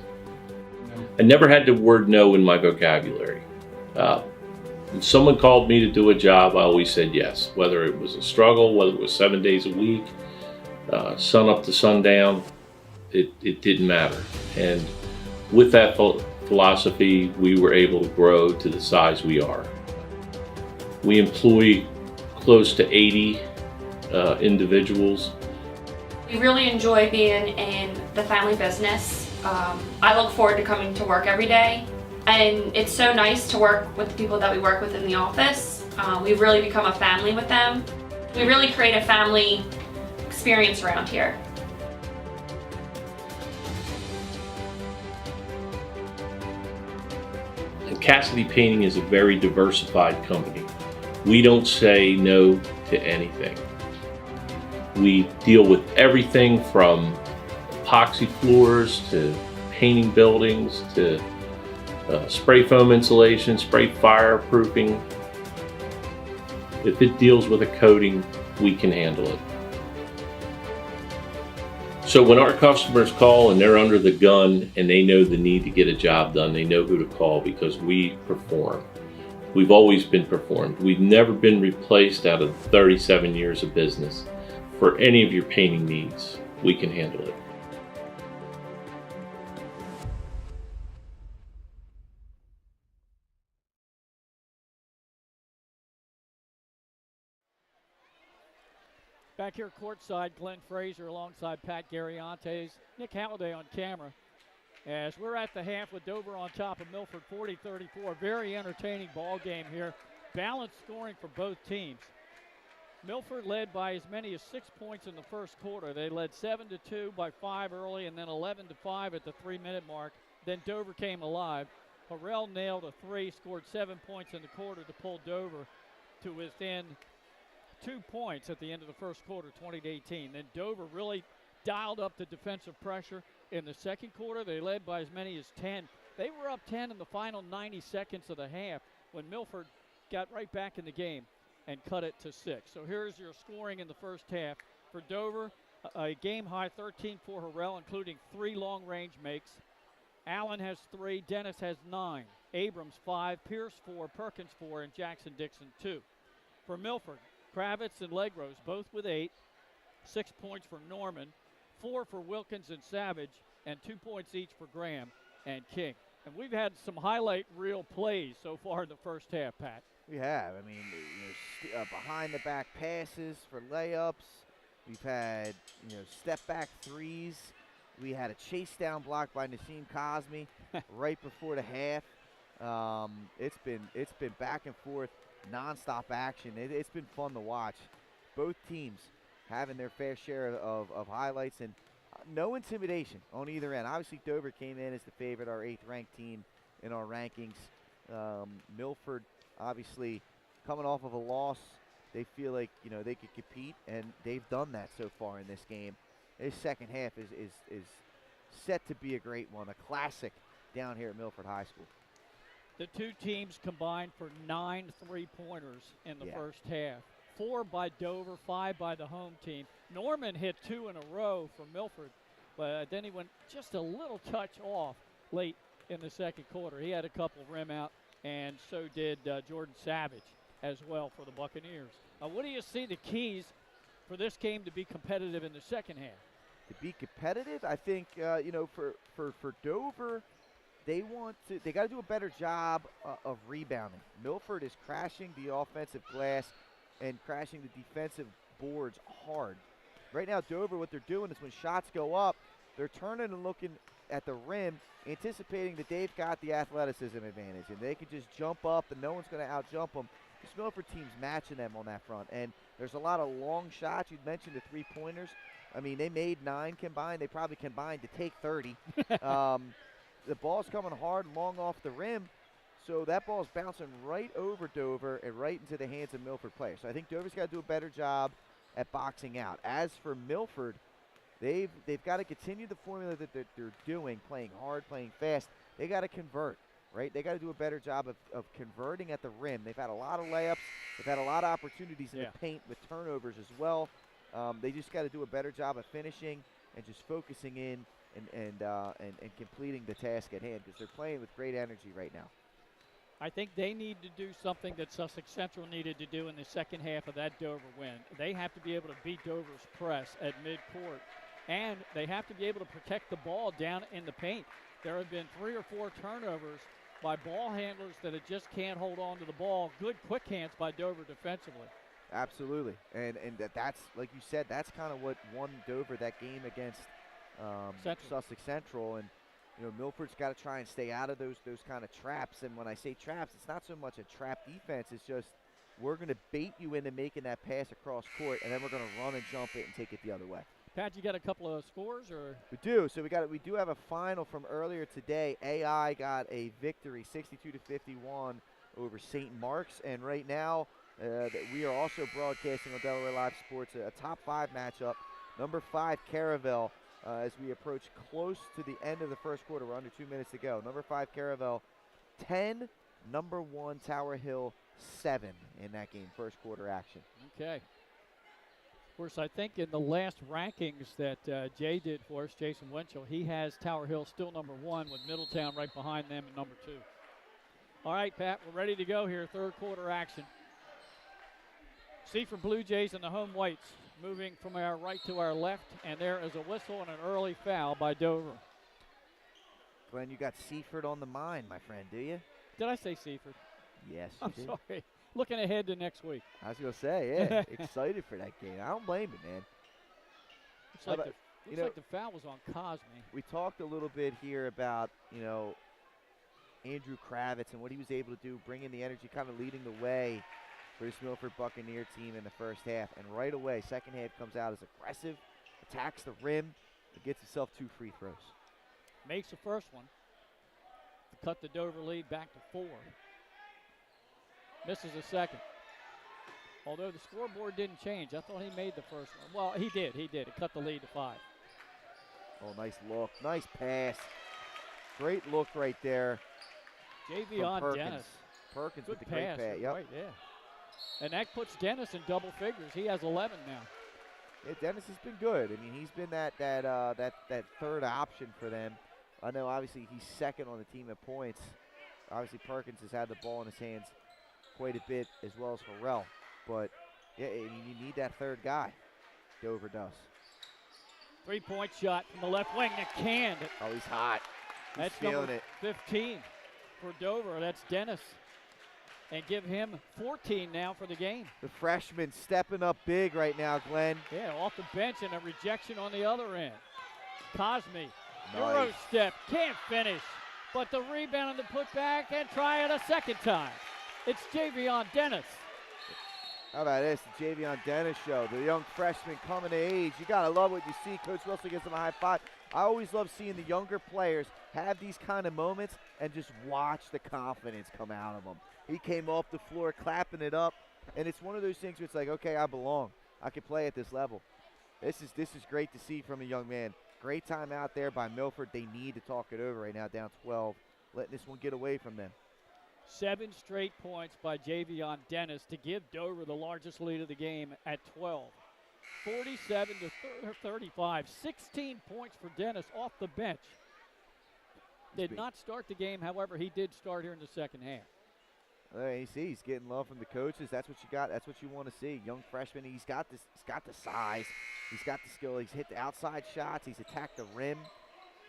I never had the word no in my vocabulary. When someone called me to do a job, I always said yes. Whether it was a struggle, whether it was 7 days a week, sun up to sundown, it didn't matter. And with that philosophy, we were able to grow to the size we are. We employ close to 80 individuals. We really enjoy being in the family business. I look forward to coming to work every day, and it's so nice to work with the people that we work with in the office. We've really become a family with them. We really create a family experience around here. And Cassidy Painting is a very diversified company. We don't say no to anything. We deal with everything from epoxy floors to painting buildings to spray foam insulation, spray fireproofing. If it deals with a coating, we can handle it. So when our customers call and they're under the gun and they know the need to get a job done, they know who to call because we perform. We've always been performed. We've never been replaced out of 37 years of business. For any of your painting needs, we can handle it. Back here courtside, Glenn Fraser alongside Pat Gariantes, Nick Halliday on camera. As we're at the half with Dover on top of Milford 40-34. Very entertaining ball game here. Balanced scoring for both teams. Milford led by as many as 6 points in the first quarter. They led 7-2 by 5 early and then 11-5 at the 3-minute mark. Then Dover came alive. Harrell nailed a 3, scored 7 points in the quarter to pull Dover to within 2 points at the end of the first quarter, 20-18. Then Dover really dialed up the defensive pressure. In the second quarter, they led by as many as 10. They were up 10 in the final 90 seconds of the half when Milford got right back in the game and cut it to 6. So here's your scoring in the first half. For Dover, a game-high 13 for Harrell, including 3 long-range makes. Allen has 3, Dennis has 9, Abrams 5, Pierce 4, Perkins 4, and Jackson Dixon 2. For Milford, Kravitz and Legros both with 8, 6 points for Norman, 4 for Wilkins and Savage, and 2 points each for Graham and King. And we've had some highlight reel plays so far in the first half, Pat. We have. I mean, behind the back passes for layups. We've had, step back threes. We had a chase down block by Nassim Cosme right before the half. It's been back and forth, nonstop action. It's been fun to watch. Both teams having their fair share of highlights and no intimidation on either end. Obviously, Dover came in as the favorite, our 8th ranked team in our rankings. Milford, obviously, coming off of a loss, they feel like they could compete, and they've done that so far in this game. This second half is set to be a great one, a classic down here at Milford High School. The two teams combined for 9 3-pointers in the first half. 4 by Dover, 5 by the home team. Norman hit 2 in a row for Milford, but then he went just a little touch off late in the second quarter. He had a couple rim out, and so did Jordan Savage as well for the Buccaneers. What do you see the keys for this game to be competitive in the second half? To be competitive, I think for Dover, they got to do a better job of rebounding. Milford is crashing the offensive glass and crashing the defensive boards hard. Right now, Dover, what they're doing is when shots go up, they're turning and looking at the rim, anticipating that they've got the athleticism advantage, and they can just jump up and no one's going to out-jump them. This Milford team's matching them on that front, and there's a lot of long shots. You mentioned the 3-pointers. I mean, they made 9 combined. They probably combined to take 30. The ball's coming hard, long off the rim, so that ball's bouncing right over Dover and right into the hands of Milford players. So I think Dover's got to do a better job at boxing out. As for Milford, they've got to continue the formula that they're doing, playing hard, playing fast. They got to convert, right? They got to do a better job of converting at the rim. They've had a lot of layups. They've had a lot of opportunities in the paint with turnovers as well. They just got to do a better job of finishing and just focusing in and completing the task at hand, because they're playing with great energy right now. I think they need to do something that Sussex Central needed to do in the second half of that Dover win. They have to be able to beat Dover's press at midcourt, and they have to be able to protect the ball down in the paint. There have been 3 or 4 turnovers by ball handlers that just can't hold on to the ball. Good quick hands by Dover defensively. Absolutely, and that's, like you said, that's kind of what won Dover that game against Sussex Central. And Milford's got to try and stay out of those kind of traps. And when I say traps, it's not so much a trap defense. It's just we're going to bait you into making that pass across court, and then we're going to run and jump it and take it the other way. Pat, you got a couple of scores, or we do? So we do have a final from earlier today. AI got a victory, 62-51 over St. Mark's, and right now we are also broadcasting on Delaware Live Sports a top 5 matchup. Number 5 Caravel. As we approach close to the end of the first quarter, we're under 2 minutes to go. Number 5 Caravel 10, number 1 Tower Hill 7 in that game, first quarter action. Okay. Of course, I think in the last rankings that Jay did for us, Jason Winchell, he has Tower Hill still number 1 with Middletown right behind them at number 2. All right, Pat, we're ready to go here, third quarter action. Seaford Blue Jays and the home whites moving from our right to our left, and there is a whistle and an early foul by Dover. Glenn, you got Seaford on the mind, my friend, do you? Did I say Seaford? Yes, I'm sorry. Looking ahead to next week. I was going to say, yeah, excited for that game. I don't blame you, man. Looks like the foul was on Cosme. We talked a little bit here about, Andrew Kravitz and what he was able to do, bringing the energy, kind of leading the way for this Milford Buccaneer team in the first half. And right away, second half comes out as aggressive, attacks the rim, and gets himself 2 free throws. Makes the first one to cut the Dover lead back to 4. Misses the second. Although the scoreboard didn't change, I thought he made the first one. Well, he did. It cut the lead to 5. Oh, nice look. Nice pass. Great look right there. JV on Perkins. Dennis. Perkins Good with the great pass. Yep. Right, yeah. And that puts Dennis in double figures. He has 11 now. Yeah, Dennis has been good. I mean, he's been that third option for them. I know, obviously, he's second on the team at points. Obviously, Perkins has had the ball in his hands quite a bit, as well as Harrell. But, yeah, you need that third guy. Dover does. Three-point shot from the left wing that canned. Oh, he's hot. He's That's feeling number it. 15 for Dover. That's Dennis. And give him 14 now for the game. The freshman stepping up big right now, Glenn. Yeah, off the bench and a rejection on the other end. Cosme, Nice. Euro step, can't finish. But the rebound and the putback, and try it a second time. It's Javion Dennis. How about this, the Javion Dennis show, the young freshman coming to age. You got to love what you see. Coach Wilson gives him a high five. I always love seeing the younger players have these kind of moments and just watch the confidence come out of them. He came off the floor clapping it up, and it's one of those things where it's like, okay, I belong. I can play at this level. This is great to see from a young man. Great time out there by Milford. They need to talk it over right now, down 12, letting this one get away from them. 7 straight points by Javion Dennis to give Dover the largest lead of the game at 12. 47 to 35. 16 points for Dennis off the bench. Did not start the game, however, he did start here in the second half. You see, he's getting love from the coaches. That's what you got. That's what you want to see. Young freshman. He's got this. He's got the size. He's got the skill. He's hit the outside shots. He's attacked the rim.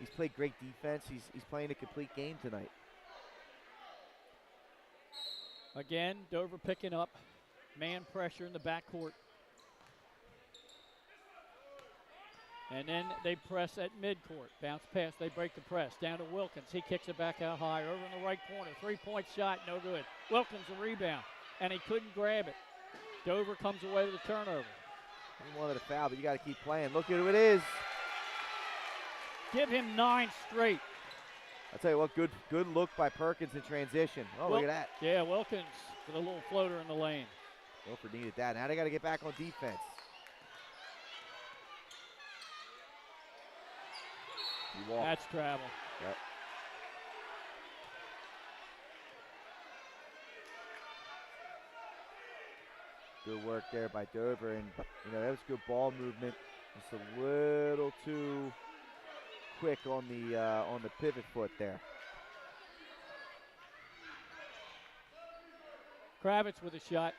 He's played great defense. He's playing a complete game tonight. Again, Dover picking up man pressure in the backcourt. And then they press at midcourt. Bounce pass, they break the press. Down to Wilkins. He kicks it back out high. Over in the right corner. Three-point shot, no good. Wilkins a rebound, and he couldn't grab it. Dover comes away with a turnover. He wanted a foul, but you got to keep playing. Look at who it is. Give him 9 straight. I'll tell you what, good look by Perkins in transition. Oh, look at that. Yeah, Wilkins with a little floater in the lane. Milford needed that. Now they got to get back on defense. That's travel. Yep. Good work there by Dover, and that was good ball movement. Just a little too quick on the pivot foot there. Kravitz with a shot.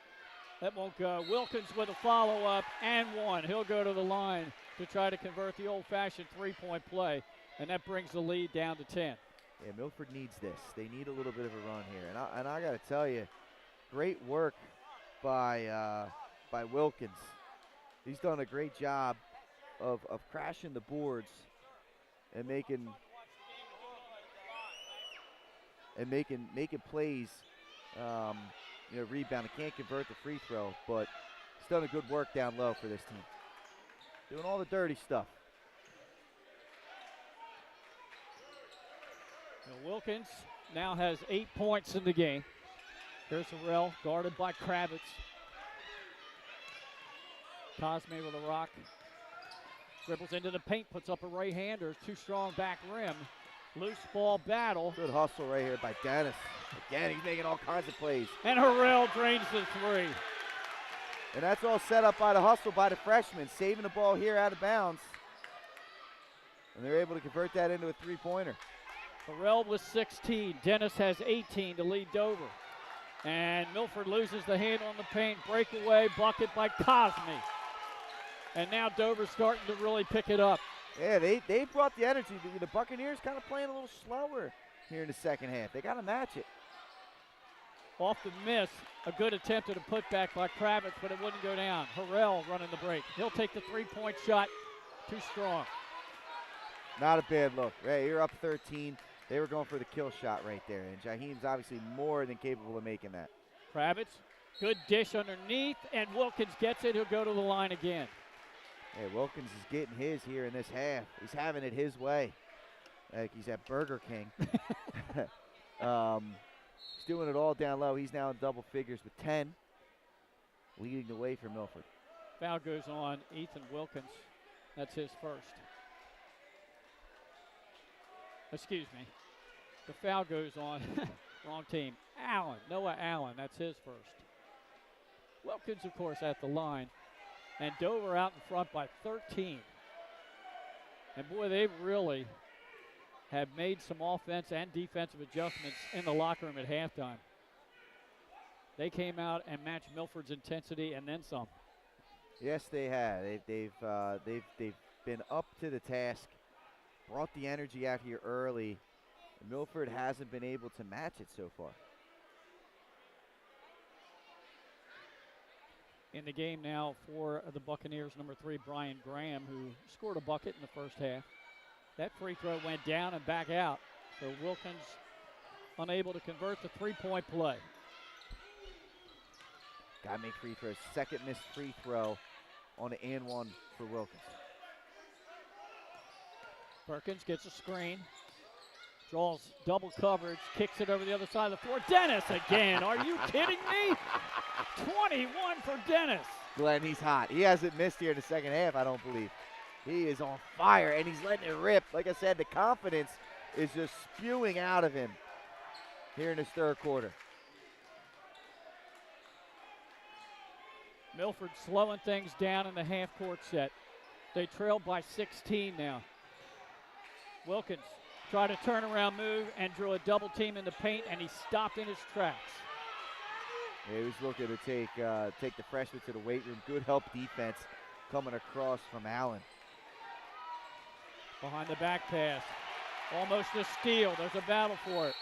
That won't go. Wilkins with a follow-up and one. He'll go to the line to try to convert the old-fashioned three-point play, and that brings the lead down to 10. Yeah, Milford needs this. They need a little bit of a run here, and I got to tell you, great work by Wilkins. He's done a great job of crashing the boards and making plays. Rebound. He can't convert the free throw, but he's done a good work down low for this team. Doing all the dirty stuff. Now Wilkins now has 8 points in the game. Here's Harrell, guarded by Kravitz. Cosme with a rock. Dribbles into the paint, puts up a right-hander. Too strong back rim. Loose ball battle. Good hustle right here by Dennis. Again, he's making all kinds of plays. And Harrell drains the three. And that's all set up by the hustle by the freshman, saving the ball here out of bounds. And they're able to convert that into a three-pointer. Harrell with 16. Dennis has 18 to lead Dover. And Milford loses the hand on the paint. Breakaway bucket by Cosme. And now Dover's starting to really pick it up. Yeah, they brought the energy. The Buccaneers kind of playing a little slower here in the second half. They got to match it. Off the miss, a good attempt at a putback by Kravitz, but it wouldn't go down. Harrell running the break. He'll take the three-point shot. Too strong. Not a bad look. Right, you're up 13. They were going for the kill shot right there, and Jaheim's obviously more than capable of making that. Kravitz, good dish underneath, and Wilkins gets it. He'll go to the line again. Yeah, Wilkins is getting his here in this half. He's having it his way, like he's at Burger King. He's doing it all down low. He's now in double figures with 10, leading the way for Milford. Foul goes on Ethan Wilkins. That's his first. Excuse me. The foul goes on. Wrong team. Allen. Noah Allen. That's his first. Wilkins, of course, at the line. And Dover out in front by 13. And boy, they really have made some offense and defensive adjustments in the locker room at halftime. They came out and matched Milford's intensity and then some. Yes, they have. They've been up to the task, brought the energy out here early. And Milford hasn't been able to match it so far. In the game now for the Buccaneers, number 3, Brian Graham, who scored a bucket in the first half. That free throw went down and back out. So Wilkins unable to convert the three-point play. Got to make free throws. Second missed free throw on the and one for Wilkins. Perkins gets a screen, draws double coverage, kicks it over the other side of the floor. Dennis again. Are you kidding me? 21 for Dennis. Glenn, he's hot. He hasn't missed here in the second half, I don't believe. He is on fire, and he's letting it rip. Like I said, the confidence is just spewing out of him here in this third quarter. Milford slowing things down in the half-court set. They trail by 16 now. Wilkins tried a turnaround move and drew a double team in the paint, and he stopped in his tracks. Yeah, he was looking to take the freshman to the weight room. Good help defense coming across from Allen. Behind the back pass. Almost a steal. There's a battle for it.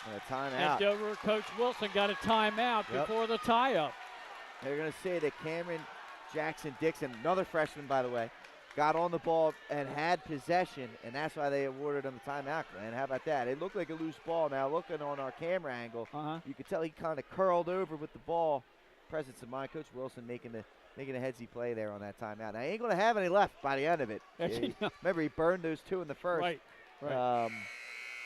And a timeout. And Dover Coach Wilson got a timeout before the tie-up. They're going to say that Cameron Jackson-Dixon, another freshman, by the way, got on the ball and had possession, and that's why they awarded him the timeout. And how about that? It looked like a loose ball. Now, looking on our camera angle, you could tell he kind of curled over with the ball. Presence of mind, Coach Wilson making a headsy play there on that timeout. Now, he ain't going to have any left by the end of it. Remember, he burned those 2 in the first. Right.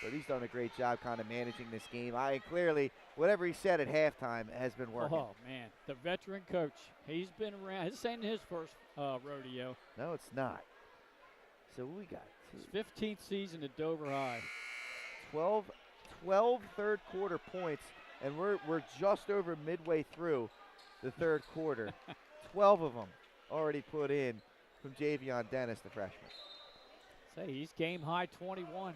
But he's done a great job kind of managing this game. Clearly, whatever he said at halftime has been working. Oh, man. The veteran coach, he's been around. This ain't his first rodeo. No, it's not. So we got his 15th season at Dover High. 12 third quarter points, and we're just over midway through the third quarter. 12 of them already put in from Javion Dennis, the freshman. Say, he's game high 21.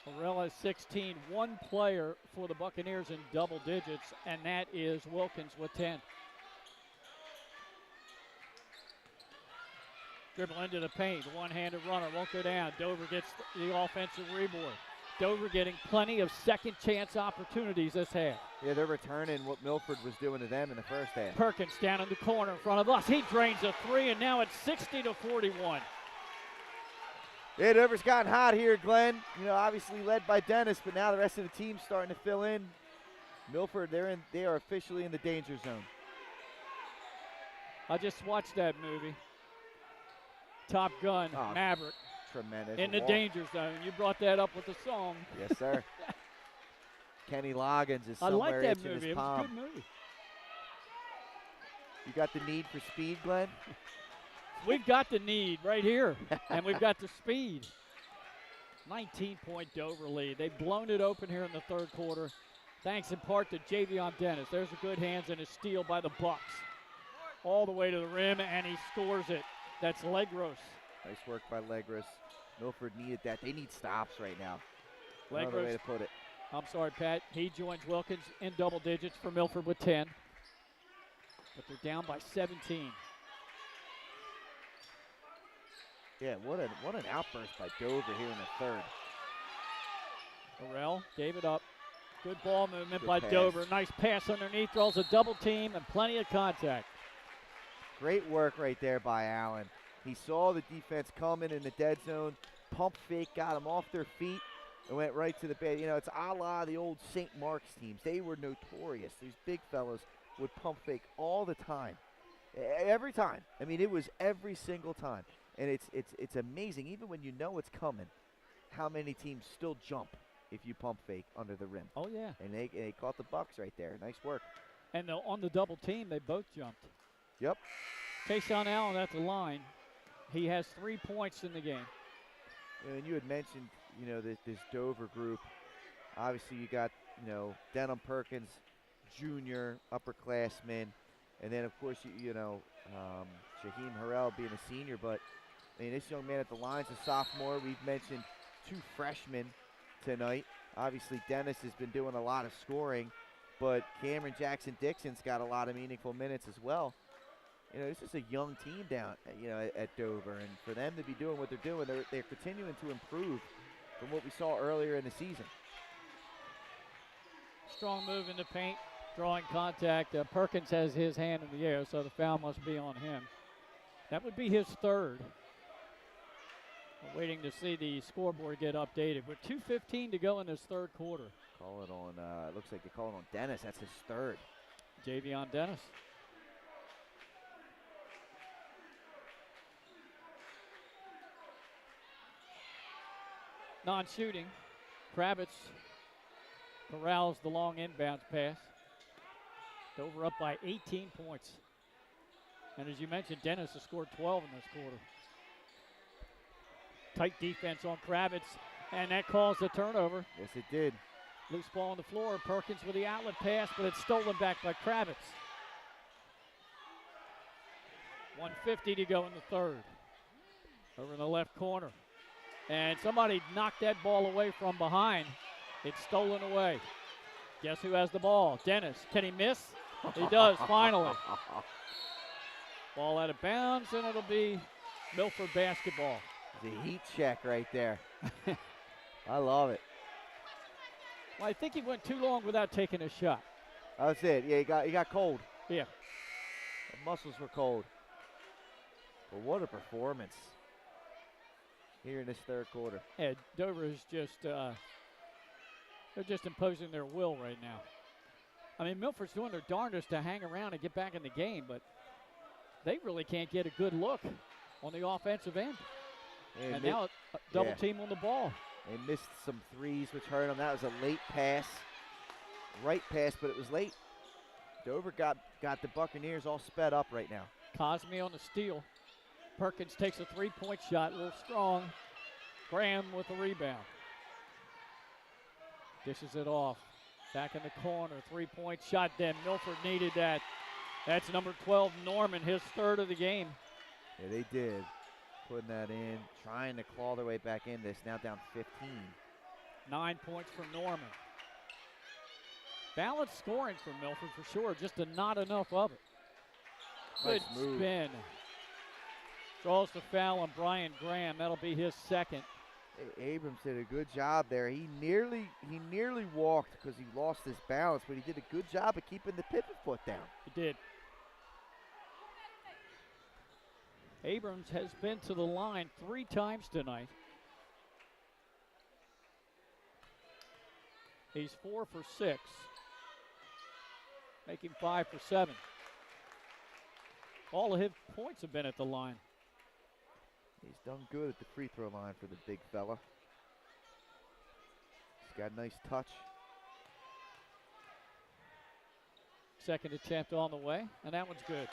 Morrell has 16. One player for the Buccaneers in double digits, and that is Wilkins with 10. Dribble into the paint. One-handed runner won't go down. Dover gets the offensive rebound. Dover getting plenty of second chance opportunities this half. Yeah, they're returning what Milford was doing to them in the first half. Perkins down in the corner in front of us. He drains a 3, and now it's 60-41. Yeah, Dover's gotten hot here, Glenn. You know, obviously led by Dennis, but now the rest of the team's starting to fill in. Milford, they are officially in the danger zone. I just watched that movie. Top Gun, Maverick. Tremendous. In the danger zone. You brought that up with the song. Yes, sir. Kenny Loggins is somewhere itching his palm. I like that movie. It was a good movie. You got the need for speed, Glenn? We've got the need right here, and we've got the speed. 19-point Dover lead. They've blown it open here in the third quarter, thanks in part to Javion Dennis. There's a good hands and a steal by the Bucks. All the way to the rim, and he scores it. That's Legros. Nice work by Legros. Milford needed that. They need stops right now. Legros, another way to put it. I'm sorry, Pat. He joins Wilkins in double digits for Milford with 10. But they're down by 17. Yeah, what an outburst by Dover here in the third. Morrell gave it up. Good ball movement Good by pass. Dover. Nice pass underneath. Draws a double team and plenty of contact. Great work right there by Allen. He saw the defense coming in the dead zone. Pump fake, got them off their feet, and went right to the bed. You know, it's a la the old St. Mark's teams. They were notorious. These big fellas would pump fake all the time. Every time. I mean, it was every single time. And it's amazing, even when you know it's coming, how many teams still jump if you pump fake under the rim. Oh, yeah. And they caught the Bucks right there. Nice work. And on the double team, they both jumped. Yep. Tayshaun Allen at the line. He has 3 points in the game. And you had mentioned, you know, this Dover group. Obviously, you got, you know, Denham Perkins, junior, upperclassman. And then, of course, you know, Shaheem Harrell being a senior. But, I mean, this young man at the line's a sophomore. We've mentioned 2 freshmen tonight. Obviously, Dennis has been doing a lot of scoring. But Cameron Jackson-Dixon's got a lot of meaningful minutes as well. this is a young team down, at Dover, and for them to be doing what they're doing, they're continuing to improve from what we saw earlier in the season. Strong move in the paint, drawing contact. Perkins has his hand in the air, so the foul must be on him. That would be his third. We're waiting to see the scoreboard get updated. With 2:15 to go in this third quarter. Call it on, looks like they call it on Dennis. That's his third. Javion Dennis. Non-shooting. Kravitz corrals the long inbounds pass. Dover up by 18 points. And as you mentioned, Dennis has scored 12 in this quarter. Tight defense on Kravitz, and that caused the turnover. Yes, it did. Loose ball on the floor. Perkins with the outlet pass, but it's stolen back by Kravitz. 1:50 to go in the third. Over in the left corner. And somebody knocked that ball away from behind. It's stolen away. Guess who has the ball? Dennis. Can he miss? He does, finally. Ball out of bounds, and it'll be Milford basketball. The heat check right there. I love it. Well, I think he went too long without taking a shot. That's it. Yeah, he got cold. Yeah. The muscles were cold. But what a performance here in this third quarter. Yeah, Dover is just, they're just imposing their will right now. I mean, Milford's doing their darndest to hang around and get back in the game, but they really can't get a good look on the offensive end. And now a double team on the ball. They missed some threes, which hurt them. That was a late pass. Right pass, but it was late. Dover got the Buccaneers all sped up right now. Cosme on the steal. Perkins takes a three-point shot, a little strong. Graham with the rebound. Dishes it off. Back in the corner, three-point shot then. Milford needed that. That's number 12, Norman, his third of the game. Yeah, they did. Putting that in, trying to claw their way back in this, now down 15. 9 points from Norman. Balanced scoring from Milford for sure, just not enough of it. Good spin. Draws the foul on Brian Graham. That'll be his second. Abrams did a good job there. He nearly walked because he lost his balance, but he did a good job of keeping the pivot foot down. He did. Abrams has been to the line 3 times tonight. He's 4 for 6, making 5 for 7. All of his points have been at the line. He's done good at the free throw line for the big fella. He's got a nice touch. Second attempt on the way, and that one's good.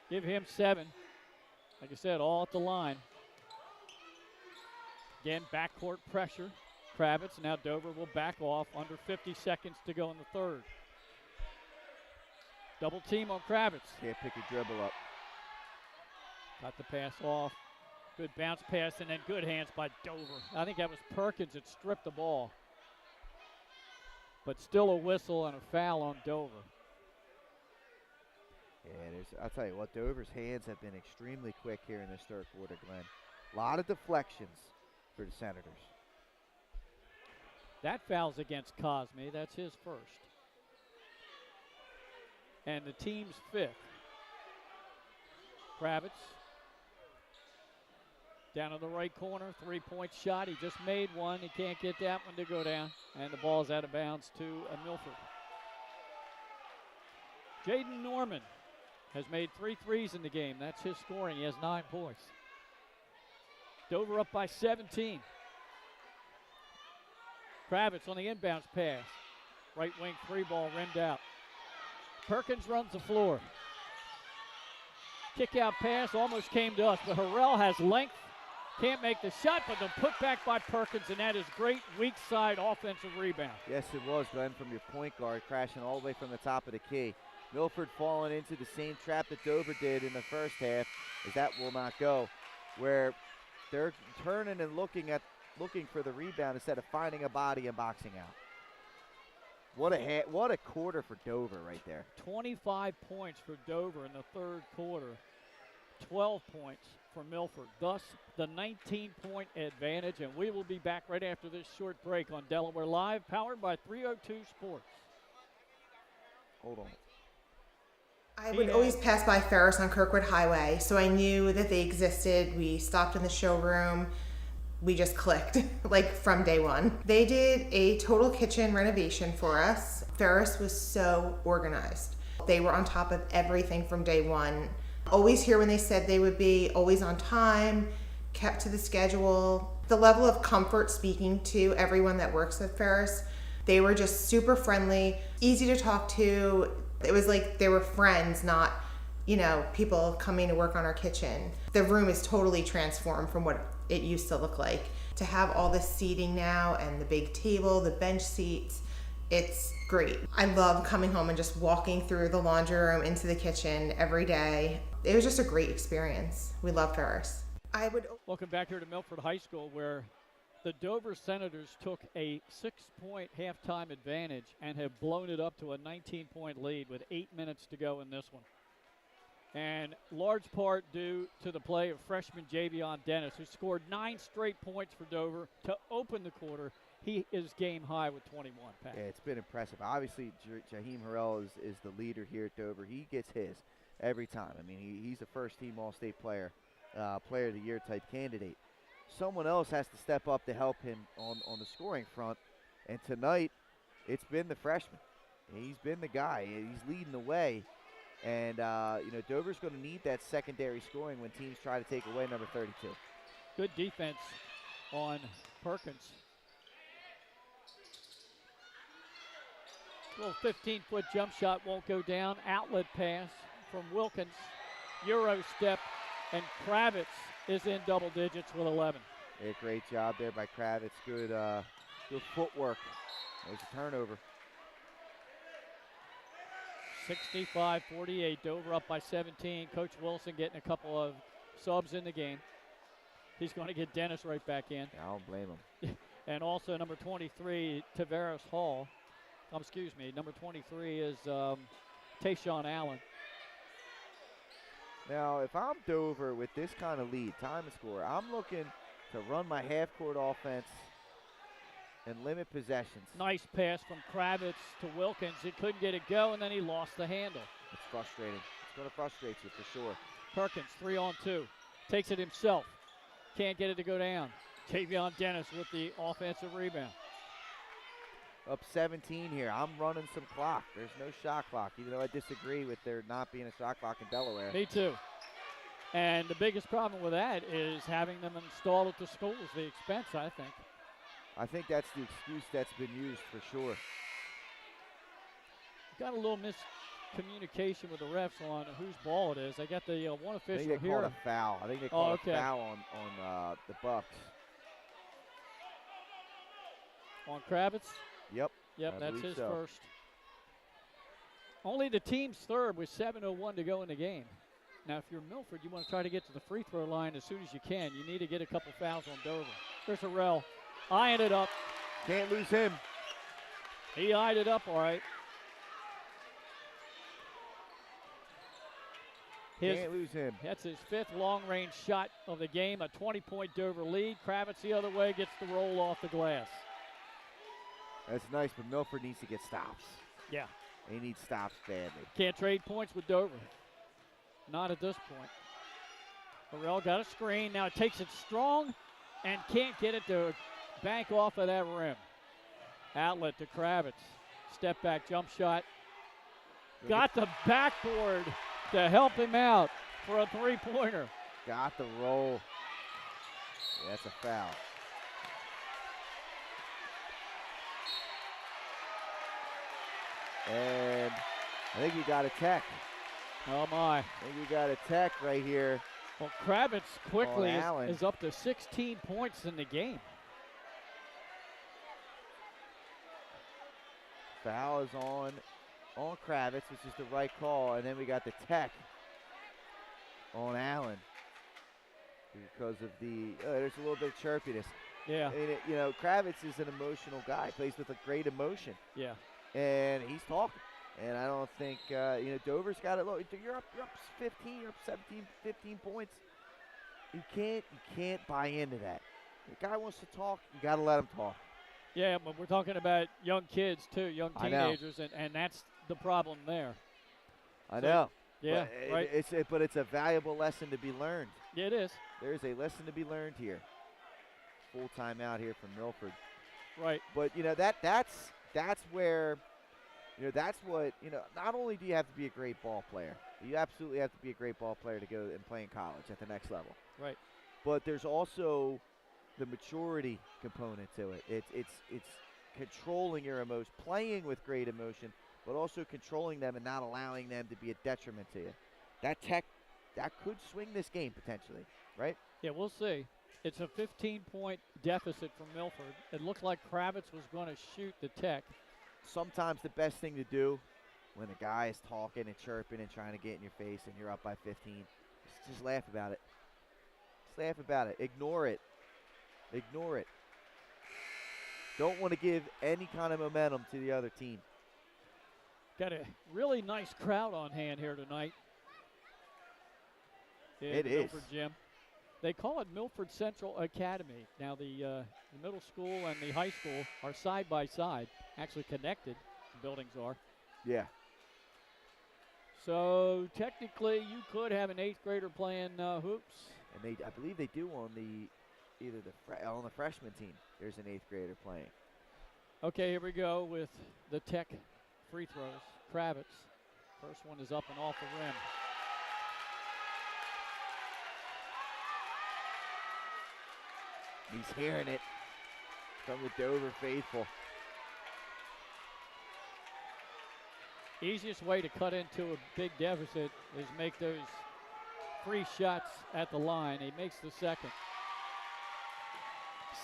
Give him 7. Like I said, all at the line. Again, backcourt pressure. Kravitz, now Dover will back off. Under 50 seconds to go in the third. Double team on Kravitz. Can't pick a dribble up. Got the pass off. Good bounce pass, and then good hands by Dover. I think that was Perkins that stripped the ball. But still a whistle and a foul on Dover. Yeah, I'll tell you what, Dover's hands have been extremely quick here in this third quarter, Glenn. A lot of deflections for the Senators. That foul's against Cosme. That's his first. And the team's 5th. Kravitz. Down in the right corner, 3-point shot. He just made one. He can't get that one to go down. And the ball's out of bounds to Milford. Jaden Norman has made 3 threes in the game. That's his scoring. He has 9 points. Dover up by 17. Kravitz on the inbounds pass. Right wing 3-ball rimmed out. Perkins runs the floor. Kick out pass almost came to us, but Harrell has length. Can't make the shot, but the put back by Perkins, and that is great weak side offensive rebound. Yes, it was, Glenn, from your point guard, crashing all the way from the top of the key. Milford falling into the same trap that Dover did in the first half, as that will not go, where they're turning and looking for the rebound instead of finding a body and boxing out. What a quarter for Dover right there. 25 points for Dover in the third quarter. 12 points for Milford. Thus, the 19-point advantage. And we will be back right after this short break on Delaware Live, powered by 302 Sports. Hold on. I would always pass by Ferris on Kirkwood Highway, so I knew that they existed. We stopped in the showroom. We just clicked, like from day one. They did a total kitchen renovation for us. Ferris was so organized. They were on top of everything from day one. Always here when they said they would be, always on time, kept to the schedule. The level of comfort speaking to everyone that works at Ferris, they were just super friendly, easy to talk to. It was like they were friends, not, people coming to work on our kitchen. The room is totally transformed from what it used to look like. To have all this seating now and the big table, the bench seats, it's great. I love coming home and just walking through the laundry room into the kitchen every day. It was just a great experience. We love Ferris. Welcome back here to Milford High School, where the Dover Senators took a 6-point halftime advantage and have blown it up to a 19-point lead with 8 minutes to go in this one. And large part due to the play of freshman Javion Dennis, who scored 9 straight points for Dover to open the quarter. He is game high with 21, Pat. Yeah, it's been impressive. Obviously, Jaheim Harrell is the leader here at Dover. He gets his every time. I mean, he's a first-team All-State player, player of the year type candidate. Someone else has to step up to help him on the scoring front. And tonight, it's been the freshman. He's been the guy. He's leading the way. And, Dover's going to need that secondary scoring when teams try to take away number 32. Good defense on Perkins. Little 15-foot jump shot won't go down. Outlet pass from Wilkins. Euro step, and Kravitz is in double digits with 11. Yeah, great job there by Kravitz. Good footwork. There's a turnover. 65-48, Dover up by 17. Coach Wilson getting a couple of subs in the game. He's going to get Dennis right back in. Yeah, I don't blame him. And also number 23, Tavares Hall. Number 23 is Tayshawn Allen. Now, if I'm Dover with this kind of lead, time and score, I'm looking to run my half-court offense and limit possessions. Nice pass from Kravitz to Wilkins. He couldn't get it go, and then he lost the handle. It's frustrating. It's going to frustrate you for sure. Perkins, 3-on-2. Takes it himself. Can't get it to go down. Javion Dennis with the offensive rebound. Up 17 here. I'm running some clock. There's no shot clock, even though I disagree with there not being a shot clock in Delaware. Me too. And the biggest problem with that is having them installed at the schools, the expense, I think. I think that's the excuse that's been used for sure. Got a little miscommunication with the refs on whose ball it is. I got the one official here. I think they called a foul. I think they called a foul on the Bucks. On Kravitz? Yep. Yep, that's his first. Only the team's third with 7:01 to go in the game. Now, if you're Milford, you want to try to get to the free throw line as soon as you can. You need to get a couple fouls on Dover. There's Harrell. Eyeing it up. Can't lose him. He eyed it up all right. Can't lose him. That's his 5th long-range shot of the game, a 20-point Dover lead. Kravitz the other way gets the roll off the glass. That's nice, but Milford needs to get stops. Yeah. He needs stops badly. Can't trade points with Dover. Not at this point. Harrell got a screen. Now it takes it strong and can't get it to bank off of that rim. Outlet to Kravitz. Step back jump shot. Got the backboard to help him out for a three-pointer. Got the roll. Yeah, that's a foul. And I think you got a tech. Oh, my. I think you got a tech right here. Well, Kravitz quickly Allen. is up to 16 points in the game. Foul is on Kravitz, which is the right call. And then we got the tech on Allen because of there's a little bit of chirpiness. Yeah. And Kravitz is an emotional guy. Plays with a great emotion. Yeah. and he's talking. And I don't think, Dover's got it low. You're up 15, you're up 17, 15 points. You can't buy into that. The guy wants to talk, you got to let him talk. Yeah, but we're talking about young kids too, young teenagers, and that's the problem there. I know. Yeah, but right. But it's a valuable lesson to be learned. Yeah, it is. There's a lesson to be learned here. Full timeout here from Milford. Right. But that's where, that's what, not only do you have to be a great ball player, you absolutely have to be a great ball player to go and play in college at the next level. Right. But there's also the maturity component to it. It's controlling your emotions, playing with great emotion, but also controlling them and not allowing them to be a detriment to you. That could swing this game potentially, right? Yeah, we'll see. It's a 15-point deficit for Milford. It looked like Kravitz was going to shoot the Tech. Sometimes the best thing to do when a guy is talking and chirping and trying to get in your face and you're up by 15, just laugh about it. Just laugh about it. Ignore it. Ignore it. Don't want to give any kind of momentum to the other team. Got a really nice crowd on hand here tonight. It is. Milford Gym. They call it Milford Central Academy. Now the middle school and the high school are side by side, actually connected. The buildings are. Yeah. So technically, you could have an 8th grader playing hoops. And I believe they do on on the freshman team. There's an 8th grader playing. Okay, here we go with the Tech free throws. Kravitz. First one is up and off the rim. He's hearing it from the Dover faithful. Easiest way to cut into a big deficit is make those free shots at the line. He makes the second.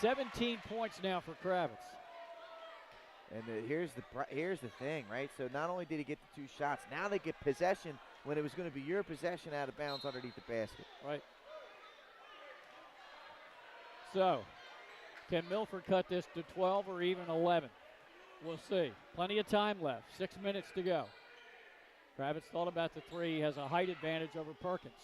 17 points now for Kravitz. And here's the thing, right? So not only did he get the 2 shots, now they get possession when it was going to be your possession out of bounds underneath the basket. Right. So, can Milford cut this to 12 or even 11? We'll see. Plenty of time left. 6 minutes to go. Kravitz thought about the 3. He has a height advantage over Perkins.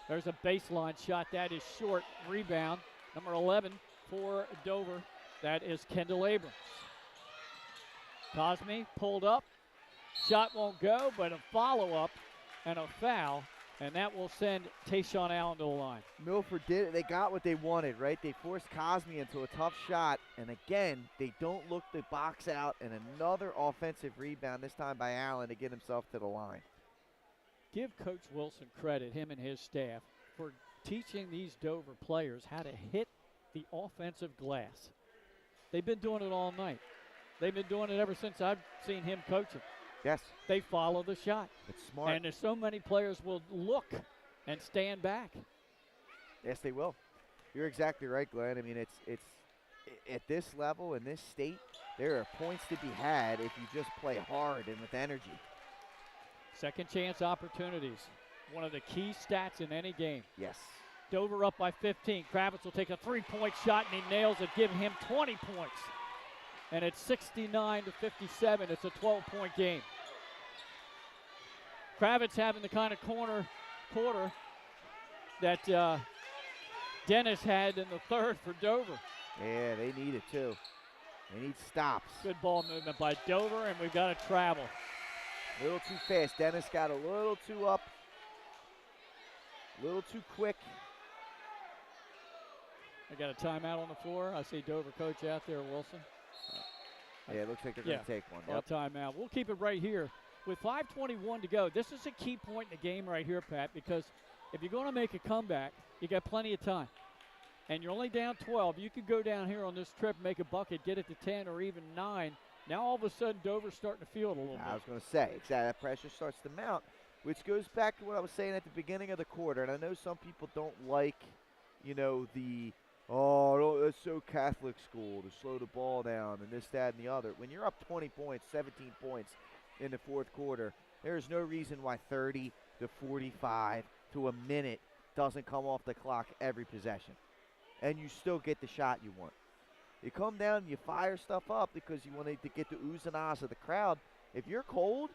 There's a baseline shot. That is short. Rebound. Number 11 for Dover. That is Kendall Abrams. Cosme pulled up. Shot won't go, but a follow-up and a foul. And that will send Tayshawn Allen to the line. Milford did it. They got what they wanted, right? They forced Cosme into a tough shot. And again, they don't look the box out. And another offensive rebound, this time by Allen, to get himself to the line. Give Coach Wilson credit, him and his staff, for teaching these Dover players how to hit the offensive glass. They've been doing it all night. They've been doing it ever since I've seen him coaching. Yes. They follow the shot. It's smart. And there's so many players will look and stand back. Yes, they will. You're exactly right, Glenn. I mean, it's at this level, in this state, there are points to be had if you just play hard and with energy. Second chance opportunities. One of the key stats in any game. Yes. Dover up by 15. Kravitz will take a 3-point shot, and he nails it, giving him 20 points. And it's 69-57. It's a 12-point game. Kravitz having the kind of quarter that Dennis had in the third for Dover. Yeah, they need it too. They need stops. Good ball movement by Dover, and we've got to travel. A little too fast. Dennis got a little too up. A little too quick. I got a timeout on the floor. I see Dover coach out there, Wilson. Yeah, it looks like they're going to take one. Yep. Timeout. We'll keep it right here. With 5:21 to go, this is a key point in the game right here, Pat, because if you're going to make a comeback, you got plenty of time. And you're only down 12. You could go down here on this trip, make a bucket, get it to 10 or even 9. Now all of a sudden Dover's starting to feel it a little bit. I was going to say, exactly, that pressure starts to mount, which goes back to what I was saying at the beginning of the quarter. And I know some people don't like, that's so Catholic school to slow the ball down and this, that, and the other. When you're up 20 points, 17 points in the fourth quarter, there is no reason why 30 to 45 to a minute doesn't come off the clock every possession. And you still get the shot you want. You come down and you fire stuff up because you want to get the oohs and ahs of the crowd. If you're cold,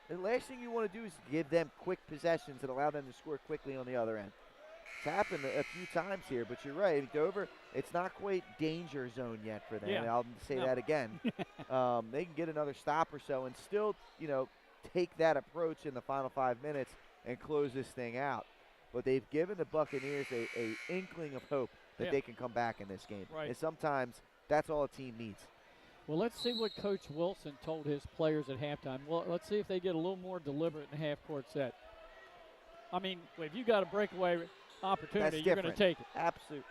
the last thing you want to do is give them quick possessions and allow them to score quickly on the other end. It's happened a few times here, but you're right. Dover, it's not quite danger zone yet for them. Yeah. I'll say that again. They can get another stop or so and still, take that approach in the final 5 minutes and close this thing out. But they've given the Buccaneers a inkling of hope that they can come back in this game. Right. And sometimes that's all a team needs. Well, let's see what Coach Wilson told his players at halftime. Well, let's see if they get a little more deliberate in the half-court set. I mean, if you got a breakaway opportunity, you're going to take it.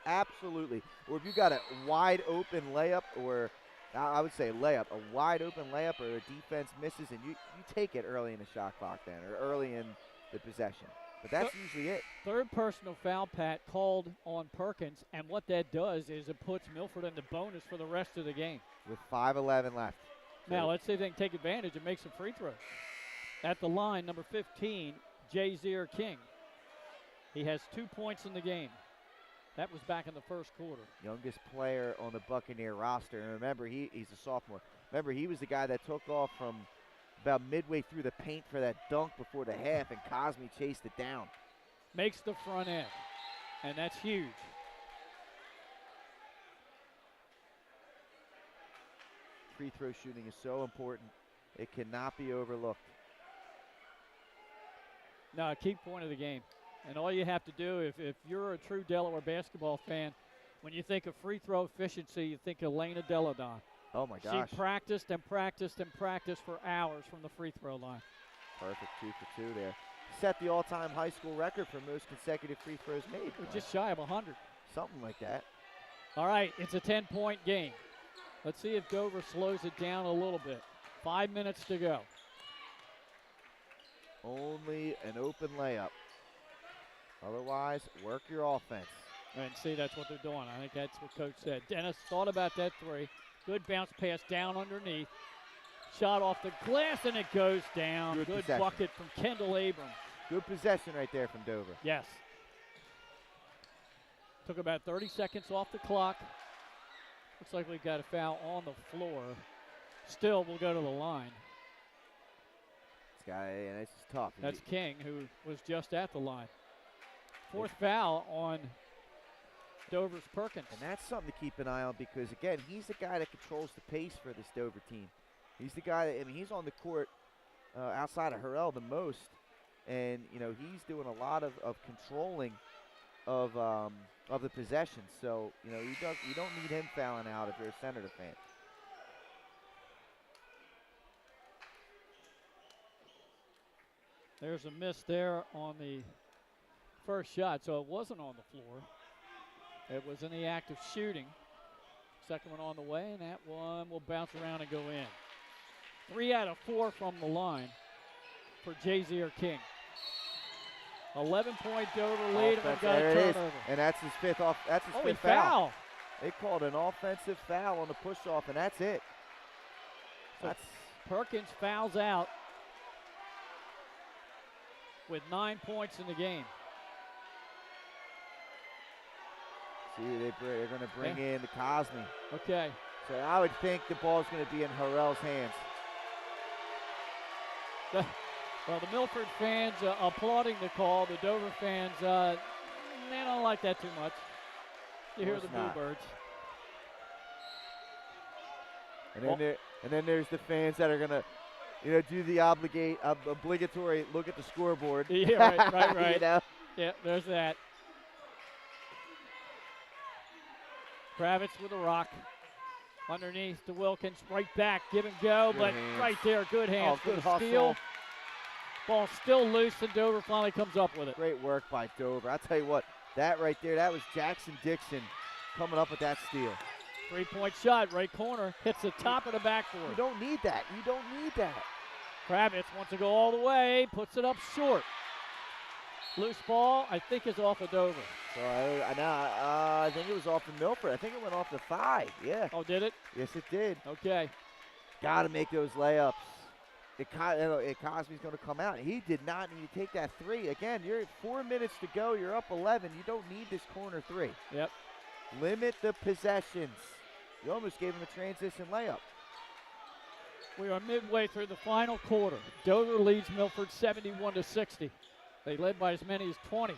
Absolutely. Or if you got a wide open layup, or I would say layup, a wide open layup, or a defense misses, and you take it early in the shot clock then, or early in the possession. But that's usually it. Third personal foul, Pat, called on Perkins, and what that does is it puts Milford in the bonus for the rest of the game. With 5:11 left. Now, let's see if they can take advantage and make some free throws. At the line, number 15, Jazier King. He has 2 points in the game. That was back in the first quarter. Youngest player on the Buccaneer roster. And remember, he's a sophomore. Remember, he was the guy that took off from about midway through the paint for that dunk before the half, and Cosme chased it down. Makes the front end, and that's huge. Free throw shooting is so important. It cannot be overlooked. No, a key point of the game. And all you have to do, if you're a true Delaware basketball fan, when you think of free throw efficiency, you think of Elena Deladon. Oh, my gosh. She practiced and practiced and practiced for hours from the free throw line. Perfect 2 for 2 there. Set the all-time high school record for most consecutive free throws made. We're just shy of 100. Something like that. All right, it's a 10-point game. Let's see if Dover slows it down a little bit. 5 minutes to go. Only an open layup. Otherwise, work your offense. And see, that's what they're doing. I think that's what Coach said. Dennis thought about that three. Good bounce pass down underneath. Shot off the glass, and it goes down. Good bucket from Kendall Abrams. Good possession right there from Dover. Yes. Took about 30 seconds off the clock. Looks like we've got a foul on the floor. Still, we'll go to the line. This guy, and this is tough. That's King, who was just at the line. Fourth foul on Dover's Perkins. And that's something to keep an eye on because, again, he's the guy that controls the pace for this Dover team. He's the guy that, he's on the court outside of Harrell the most. And, he's doing a lot of controlling of the possession. So, you don't need him fouling out if you're a Senator fan. There's a miss there on the first shot, so it wasn't on the floor. It was in the act of shooting. Second one on the way, and that one will bounce around and go in. 3 out of 4 from the line for Jazier King. 11-point Dover lead, and we've got a turnover. And that's his fifth off. That's his fifth foul. They called an offensive foul on the push-off, and that's it. So Perkins fouls out with 9 points in the game. See, they're going to bring in the Cosme. Okay. So I would think the ball's going to be in Harrell's hands. Well, the Milford fans applauding the call. The Dover fans, they don't like that too much. You hear the Bluebirds. And then there's the fans that are going to, do the obligatory look at the scoreboard. Yeah, right. You know? Yeah, there's that. Kravitz with a rock. Underneath to Wilkins, right back, give and go, Good but hands. right there, good hands for good the steal. hustle. Ball still loose, and Dover finally comes up with it. Great work by Dover. I'll tell you what, that right there, that was Jackson Dixon coming up with that steal. 3-point shot, right corner, hits the top of the backboard. You don't need that. You don't need that. Kravitz wants to go all the way, puts it up short. Loose ball, I think, is off of Dover. So I think it was off of Milford. I think it went off the thigh. Yeah. Oh, did it? Yes, it did. Okay. Got to make those layups. Cosme's going to come out. He did not need to take that three. Again, you're at 4 minutes to go. You're up 11. You don't need this corner three. Yep. Limit the possessions. You almost gave him a transition layup. We are midway through the final quarter. Dover leads Milford 71-60. They led by as many as 20.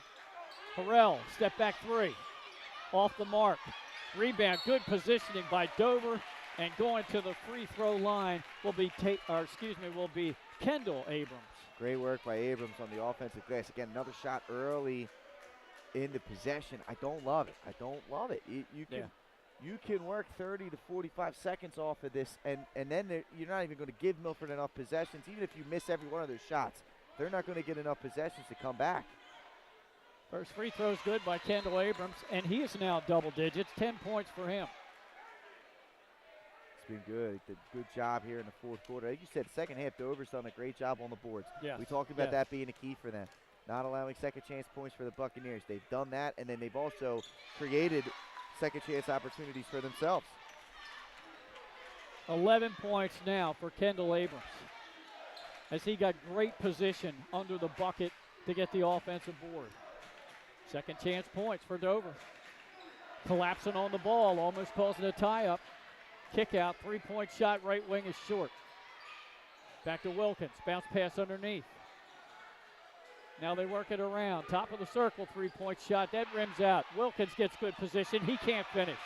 Harrell, step back three. Off the mark. Rebound, good positioning by Dover, and going to the free throw line will be Kendall Abrams. Great work by Abrams on the offensive glass. Again, another shot early in the possession. I don't love it. You can work 30 to 45 seconds off of this, and then you're not even going to give Milford enough possessions. Even if you miss every one of those shots, they're not going to get enough possessions to come back. First free throw is good by Kendall Abrams, and he is now double digits, 10 points for him. It's been good. He did a good job here in the fourth quarter. Like you said, second half, Dover's done a great job on the boards. Yes. We talked about that being a key for them. Not allowing second chance points for the Buccaneers. They've done that, and then they've also created second chance opportunities for themselves. 11 points now for Kendall Abrams, as he got great position under the bucket to get the offensive board. Second chance points for Dover. Collapsing on the ball, almost causing a tie-up. Kick out, three-point shot, right wing is short. Back to Wilkins, bounce pass underneath. Now they work it around. Top of the circle, three-point shot. That rims out. Wilkins gets good position. He can't finish.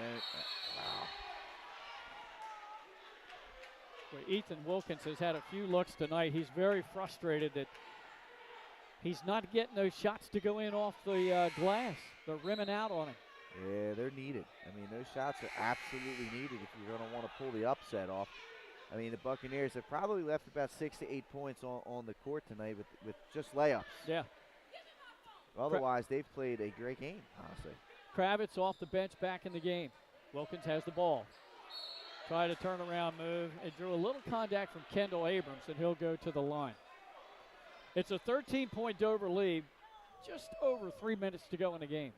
Wow. Well, Ethan Wilkins has had a few looks tonight. He's very frustrated that he's not getting those shots to go in off the glass. They're rimming out on him. Yeah, they're needed. I mean, those shots are absolutely needed if you're going to want to pull the upset off. I mean, the Buccaneers have probably left about 6 to 8 points on the court tonight with just layups. Yeah. Otherwise, they've played a great game, honestly. Kravitz off the bench, back in the game. Wilkins has the ball. Try to turn around move. It drew a little contact from Kendall Abrams, and he'll go to the line. It's a 13-point Dover lead, just over 3 minutes to go in the game.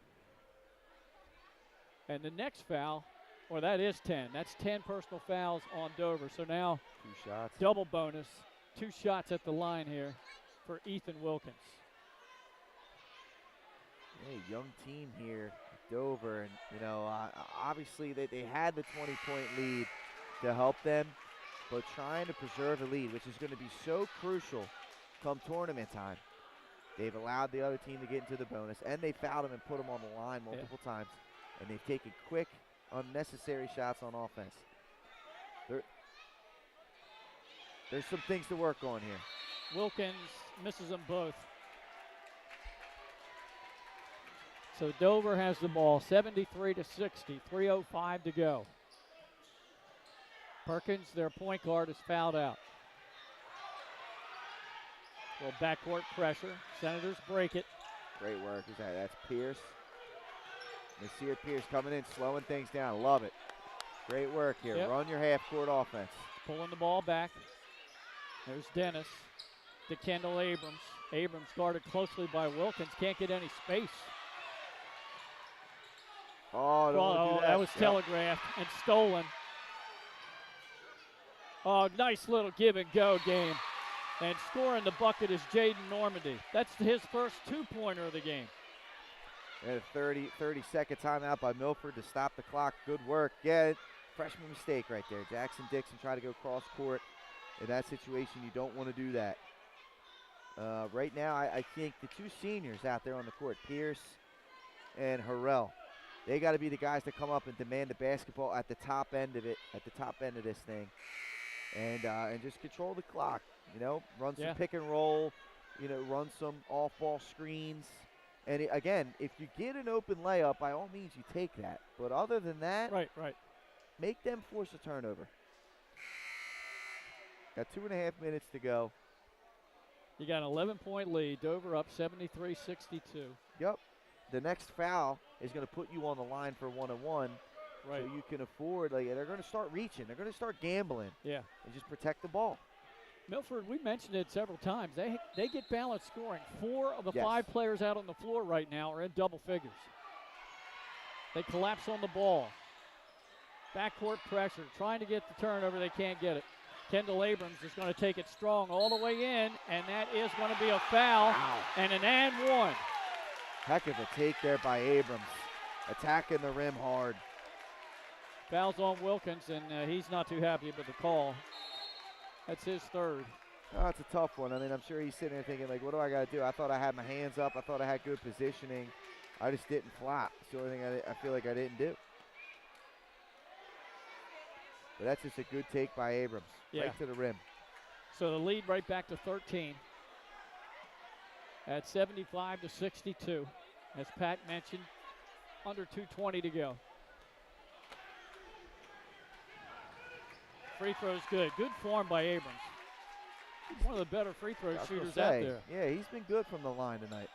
And the next foul, or that is 10. That's 10 personal fouls on Dover. So now 2 shots. Double bonus. 2 shots at the line here for Ethan Wilkins. Hey, young team here, Dover, and obviously they had the 20-point lead to help them, but trying to preserve a lead, which is going to be so crucial come tournament time. They've allowed the other team to get into the bonus, and they fouled them and put them on the line multiple times, and they've taken quick, unnecessary shots on offense. There's some things to work on here. Wilkins misses them both. So Dover has the ball, 73-60, 3:05 to go. Perkins, their point guard, is fouled out. Well, backcourt pressure. Senators break it. Great work. That's Pierce. Nasir Pierce coming in, slowing things down. Love it. Great work here. Yep. Run your half-court offense. Pulling the ball back. There's Dennis to Kendall Abrams. Abrams guarded closely by Wilkins. Can't get any space. Oh, don't wanna do that. That was telegraphed and stolen. Oh, nice little give and go game. And scoring the bucket is Jaden Normandy. That's his first 2-pointer of the game. And a 30-second timeout by Milford to stop the clock. Good work. Yeah, freshman mistake right there. Jackson Dixon tried to go cross court. In that situation, you don't want to do that. Right now, I think the 2 seniors out there on the court, Pierce and Harrell, they got to be the guys that come up and demand the basketball at the top end of it, at the top end of this thing, and just control the clock. Run some pick and roll. Run some off-ball screens. And again, if you get an open layup, by all means, you take that. But other than that, right, make them force a turnover. Got 2.5 minutes to go. You got an 11-point lead. Dover up 73-62. Yep. The next foul is going to put you on the line for 1-on-1. Right. So you can afford, they're going to start reaching. They're going to start gambling. Yeah. And just protect the ball. Milford, we mentioned it several times. They get balanced scoring. 4 of the 5 players out on the floor right now are in double figures. They collapse on the ball. Backcourt pressure, trying to get the turnover. They can't get it. Kendall Abrams is going to take it strong all the way in, and that is going to be a foul and an and one. Heck of a take there by Abrams. Attacking the rim hard. Foul's on Wilkins, and he's not too happy with the call. That's his third. Oh, it's a tough one. I mean, I'm sure he's sitting there thinking, like, what do I got to do? I thought I had my hands up. I thought I had good positioning. I just didn't flop. It's the only thing I feel like I didn't do. But that's just a good take by Abrams. Yeah. Right to the rim. So the lead right back to 13 at 75-62. As Pat mentioned, under 2:20 to go. Free throw's good. Good form by Abrams. He's one of the better free throw shooters out there. Yeah, he's been good from the line tonight.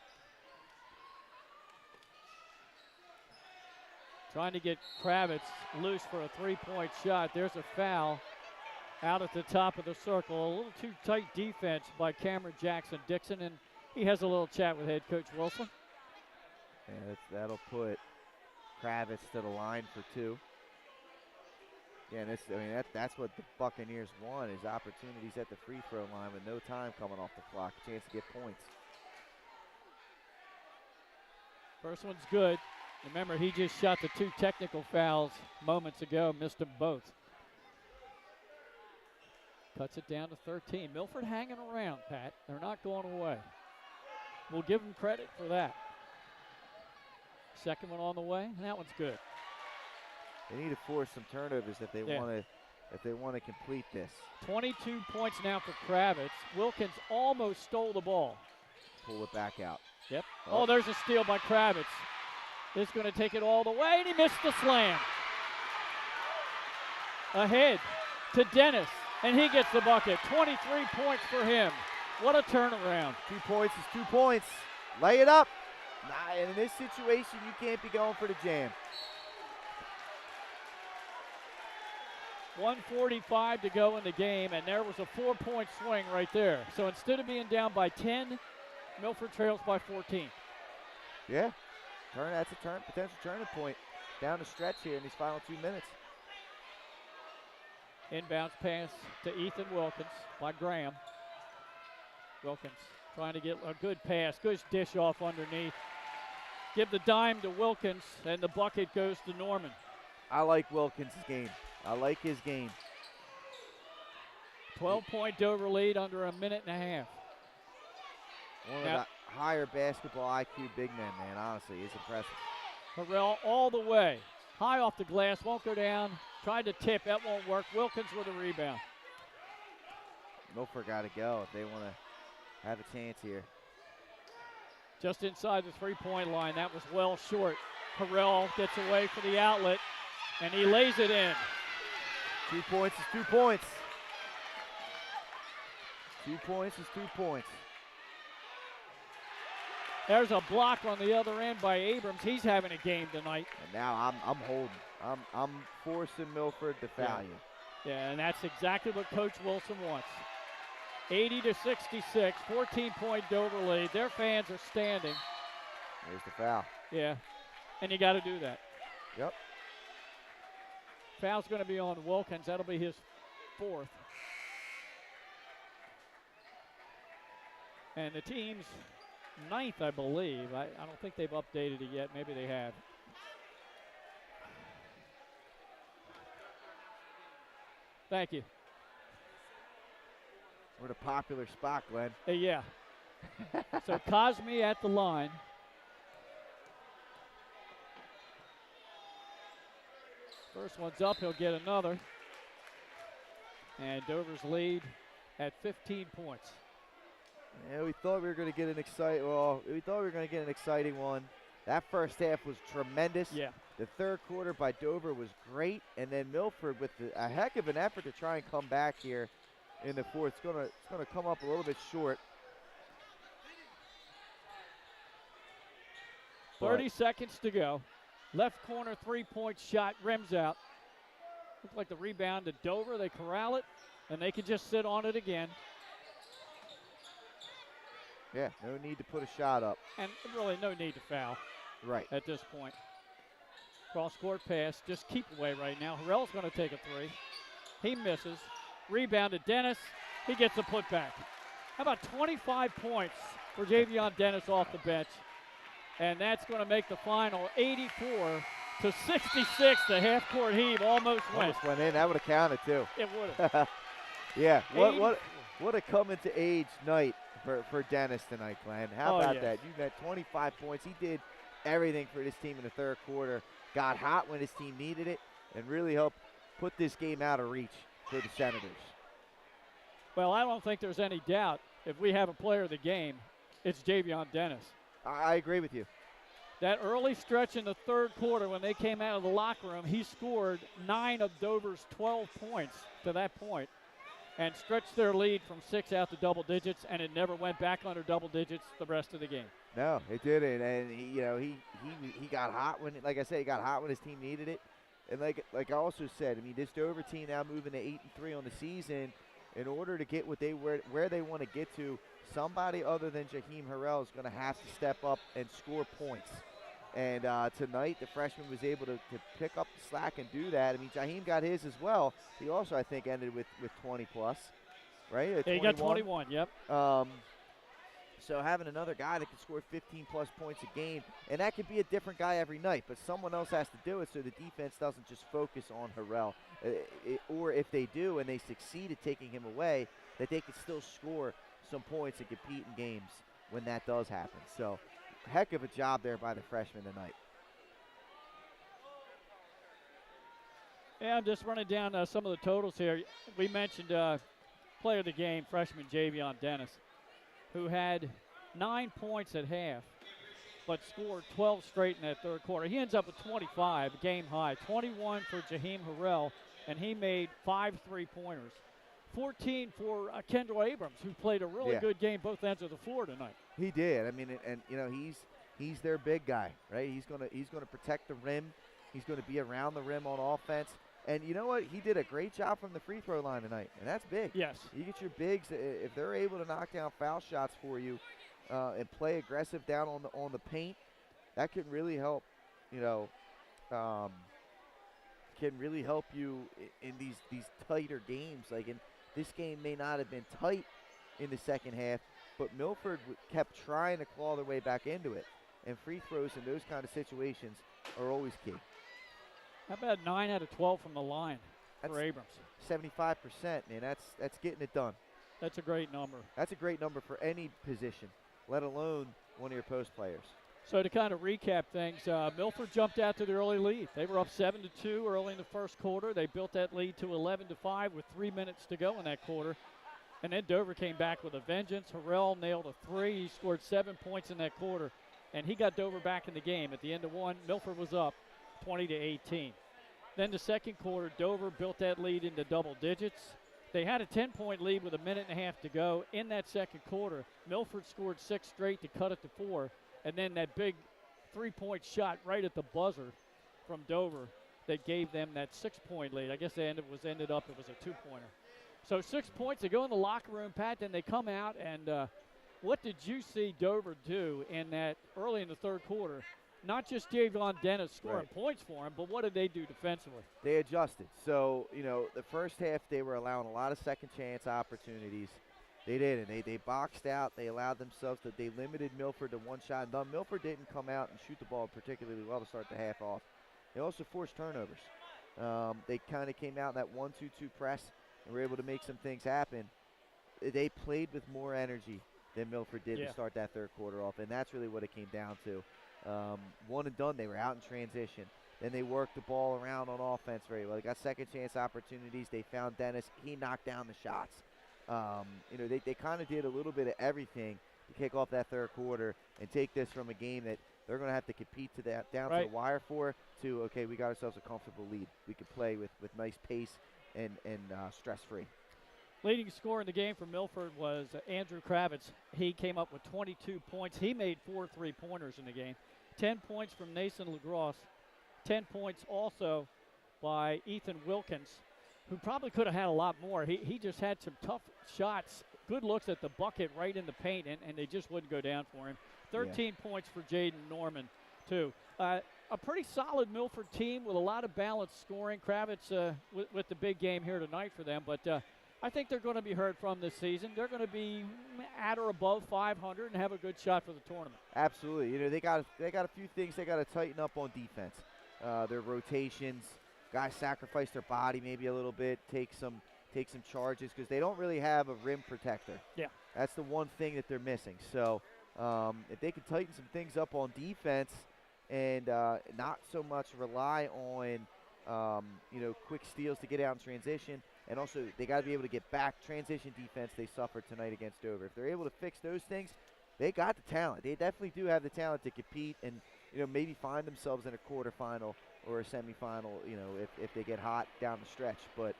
Trying to get Kravitz loose for a three-point shot. There's a foul out at the top of the circle. A little too tight defense by Cameron Jackson-Dixon, and he has a little chat with head coach Wilson. Yeah, that'll put Kravitz to the line for two. Yeah, that's what the Buccaneers want, is opportunities at the free throw line with no time coming off the clock, a chance to get points. First one's good. Remember, he just shot the two technical fouls moments ago, missed them both. Cuts it down to 13. Milford hanging around, Pat. They're not going away. We'll give them credit for that. Second one on the way, and that one's good. They need to force some turnovers if they want to complete this. 22 points now for Kravitz. Wilkins almost stole the ball. Pull it back out. Yep. Oh, there's a steal by Kravitz. This is going to take it all the way, and he missed the slam. Ahead to Dennis, and he gets the bucket. 23 points for him. What a turnaround. 2 points is 2 points. Lay it up. Nah, and in this situation, you can't be going for the jam. 1:45 to go in the game, and there was a 4-point swing right there. So instead of being down by 10, Milford trails by 14. Yeah, that's a potential turning point down the stretch here in these final 2 minutes. Inbounds pass to Ethan Wilkins by Graham. Wilkins trying to get a good pass, good dish off underneath. Give the dime to Wilkins, and the bucket goes to Norman. I like Wilkins' game. I like his game. 12-point Dover lead under a minute and a half. One of the higher basketball IQ big men, man, honestly. It's impressive. Harrell all the way. High off the glass, won't go down. Tried to tip, that won't work. Wilkins with a rebound. Milford got to go if they want to have a chance here. Just inside the three-point line, that was well short. Harrell gets away for the outlet, and he lays it in. 2 points is 2 points. 2 points is 2 points. There's a block on the other end by Abrams. He's having a game tonight. And now I'm holding. I'm forcing Milford to foul you. Yeah, and that's exactly what Coach Wilson wants. 80-66, 14-point Dover lead. Their fans are standing. There's the foul. Yeah, and you got to do that. Yep. Foul's going to be on Wilkins. That'll be his fourth. And the team's ninth, I believe. I don't think they've updated it yet. Maybe they have. Thank you. We're the popular spot, Glenn. Yeah. So Cosme at the line. First one's up. He'll get another. And Dover's lead at 15 points. Yeah, we thought we were going to get an exciting one. That first half was tremendous. Yeah. The third quarter by Dover was great, and then Milford with a heck of an effort to try and come back here in the fourth. It's gonna come up a little bit short. 30 seconds to go. Left corner three-point shot, rims out. Looks like the rebound to Dover. They corral it, and they can just sit on it again. Yeah, no need to put a shot up. And really no need to foul. Right. At this point. Cross-court pass, just keep away right now. Harrell's going to take a three. He misses. Rebound to Dennis. He gets a putback. How about 25 points for Javion Dennis off the bench? And that's going to make the final to 66. The half-court heave almost went. Almost went in. That would have counted, too. It would have. Yeah, what a coming-to-age night for Dennis tonight, Glenn. How about that? You got 25 points. He did everything for this team in the third quarter, got hot when his team needed it, and really helped put this game out of reach for the Senators. Well, I don't think there's any doubt if we have a player of the game, it's Javion Dennis. I agree with you. That early stretch in the third quarter when they came out of the locker room, he scored 9 of Dover's 12 points to that point and stretched their lead from 6 out to double digits, and it never went back under double digits the rest of the game. No, it didn't, and he got hot when, like I said, he got hot when his team needed it. And like I also said, I mean, this Dover team now moving to 8-3 on the season. In order to get where they want to get to, somebody other than Jaheim Harrell is going to have to step up and score points. And tonight, the freshman was able to pick up the slack and do that. I mean, Jaheim got his as well. He also, I think, ended with 20-plus, right? Yeah, he got 21, yep. So having another guy that can score 15-plus points a game, and that could be a different guy every night, but someone else has to do it so the defense doesn't just focus on Harrell. Or if they do and they succeed at taking him away, that they can still score some points and compete in games when that does happen. So heck of a job there by the freshman tonight. Yeah, I'm just running down some of the totals here. We mentioned player of the game, freshman Javion Dennis, who had 9 points at half, but scored 12 straight in that third quarter. He ends up with 25, game high, 21 for Jaheim Harrell, and he made 5 3-pointers. 14 for Kendall Abrams, who played a really good game both ends of the floor tonight. He did. I mean, and you know, he's their big guy, right? He's gonna protect the rim. He's gonna be around the rim on offense. And you know what? He did a great job from the free throw line tonight, and that's big. Yes. You get your bigs, if they're able to knock down foul shots for you and play aggressive down on the paint, that can really help, can really help you in these tighter games. Like, in this game may not have been tight in the second half, but Milford kept trying to claw their way back into it. And free throws in those kind of situations are always key. How about 9 out of 12 from the line for Abrams? 75%, man. That's getting it done. That's a great number. That's a great number for any position, let alone one of your post players. So to kind of recap things, Milford jumped out to the early lead. They were up 7-2 early in the first quarter. They built that lead to 11-5 with 3 minutes to go in that quarter. And then Dover came back with a vengeance. Harrell nailed a 3. He scored 7 points in that quarter, and he got Dover back in the game. At the end of one, Milford was up 20-18. Then the second quarter, Dover built that lead into double digits. They had a 10-point lead with a minute and a half to go. In that second quarter, Milford scored 6 straight to cut it to 4. And then that big 3-point shot right at the buzzer from Dover that gave them that 6-point lead. I guess it was a 2-pointer. So 6 points, they go in the locker room, Pat, then they come out, and what did you see Dover do in that early in the third quarter? Not just Javion Dennis scoring points for him, but what did they do defensively? They adjusted. So, the first half they were allowing a lot of second chance opportunities. They did, and they boxed out. They allowed themselves they limited Milford to one shot and done. Milford didn't come out and shoot the ball particularly well to start the half off. They also forced turnovers. They kind of came out in that 1-2-2 press and were able to make some things happen. They played with more energy than Milford did to start that third quarter off, and that's really what it came down to. One and done, they were out in transition. Then they worked the ball around on offense very well. They got second chance opportunities. They found Dennis. He knocked down the shots. They kind of did a little bit of everything to kick off that third quarter and take this from a game that they're going to have to compete to that down to the wire for, to, okay, we got ourselves a comfortable lead. We could play with nice pace and stress-free. Leading scorer in the game for Milford was Andrew Kravitz. He came up with 22 points. He made 4 3-pointers in the game. 10 points from Nason LaGrosse. 10 points also by Ethan Wilkins, who probably could have had a lot more. He just had some tough shots, good looks at the bucket right in the paint, and they just wouldn't go down for him. 13 points for Jaden Norman, too. A pretty solid Milford team with a lot of balanced scoring. Kravitz with the big game here tonight for them, but I think they're going to be heard from this season. They're going to be at or above 500 and have a good shot for the tournament. Absolutely. They got a few things they got to tighten up on defense. their rotations. Guys sacrifice their body maybe a little bit, take some charges because they don't really have a rim protector. Yeah. That's the one thing that they're missing. So if they could tighten some things up on defense and not so much rely on quick steals to get out in transition, and also they got to be able to get back. Transition defense they suffered tonight against Dover. If they're able to fix those things, they got the talent. They definitely do have the talent to compete and maybe find themselves in a quarterfinal or a semifinal. If they get hot down the stretch. But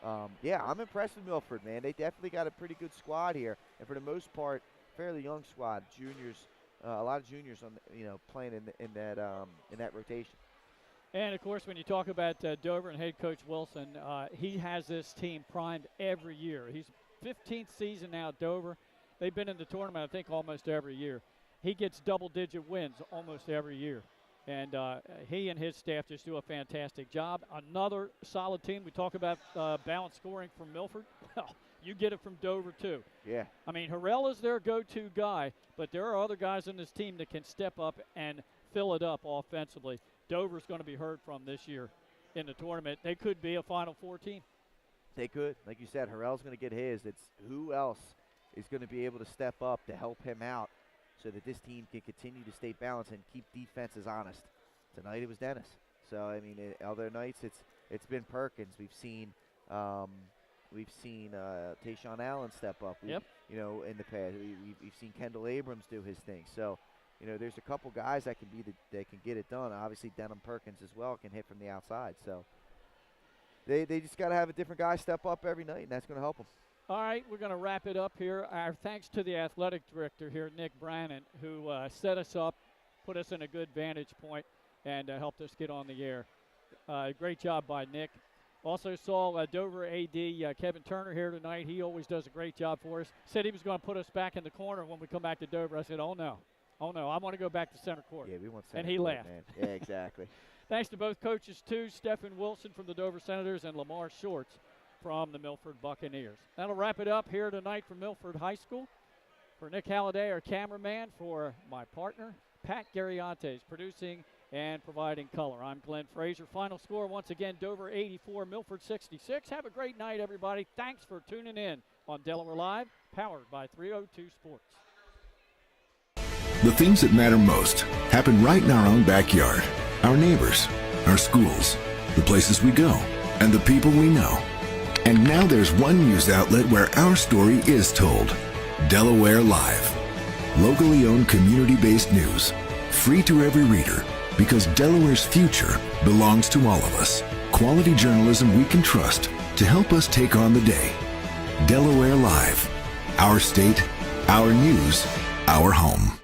I'm impressed with Milford, man. They definitely got a pretty good squad here, and for the most part, fairly young squad. Juniors, a lot of juniors on playing in that rotation. And, of course, when you talk about Dover and head coach Wilson, he has this team primed every year. He's 15th season now at Dover. They've been in the tournament, I think, almost every year. He gets double-digit wins almost every year. And he and his staff just do a fantastic job. Another solid team. We talk about balanced scoring from Milford. Well, you get it from Dover, too. Yeah. I mean, Harrell is their go-to guy, but there are other guys in this team that can step up and fill it up offensively. Dover's going to be heard from this year in the tournament. They could be a Final Four team. They could. Like you said, Harrell's going to get his. It's who else is going to be able to step up to help him out so that this team can continue to stay balanced and keep defenses honest. Tonight it was Dennis. So, I mean, other nights it's been Perkins. We've seen Tayshawn Allen step up. In the past. We've seen Kendall Abrams do his thing. So, there's a couple guys that can get it done. Obviously, Denham Perkins as well can hit from the outside. So they just got to have a different guy step up every night, and that's going to help them. All right, we're going to wrap it up here. Our thanks to the athletic director here, Nick Brannon, who set us up, put us in a good vantage point, and helped us get on the air. Great job by Nick. Also saw Dover AD Kevin Turner here tonight. He always does a great job for us. Said he was going to put us back in the corner when we come back to Dover. I said, oh, no, I want to go back to center court. Yeah, we want center and he court, laughed. Man. Yeah, exactly. Thanks to both coaches, too, Stephen Wilson from the Dover Senators and Lamar Shorts from the Milford Buccaneers. That'll wrap it up here tonight from Milford High School. For Nick Halliday, our cameraman, for my partner, Pat Garriantes, producing and providing color. I'm Glenn Frazier. Final score, once again, Dover 84, Milford 66. Have a great night, everybody. Thanks for tuning in on Delaware Live, powered by 302 Sports. The things that matter most happen right in our own backyard. Our neighbors, our schools, the places we go, and the people we know. And now there's one news outlet where our story is told. Delaware Live. Locally owned, community-based news. Free to every reader, because Delaware's future belongs to all of us. Quality journalism we can trust to help us take on the day. Delaware Live. Our state, our news, our home.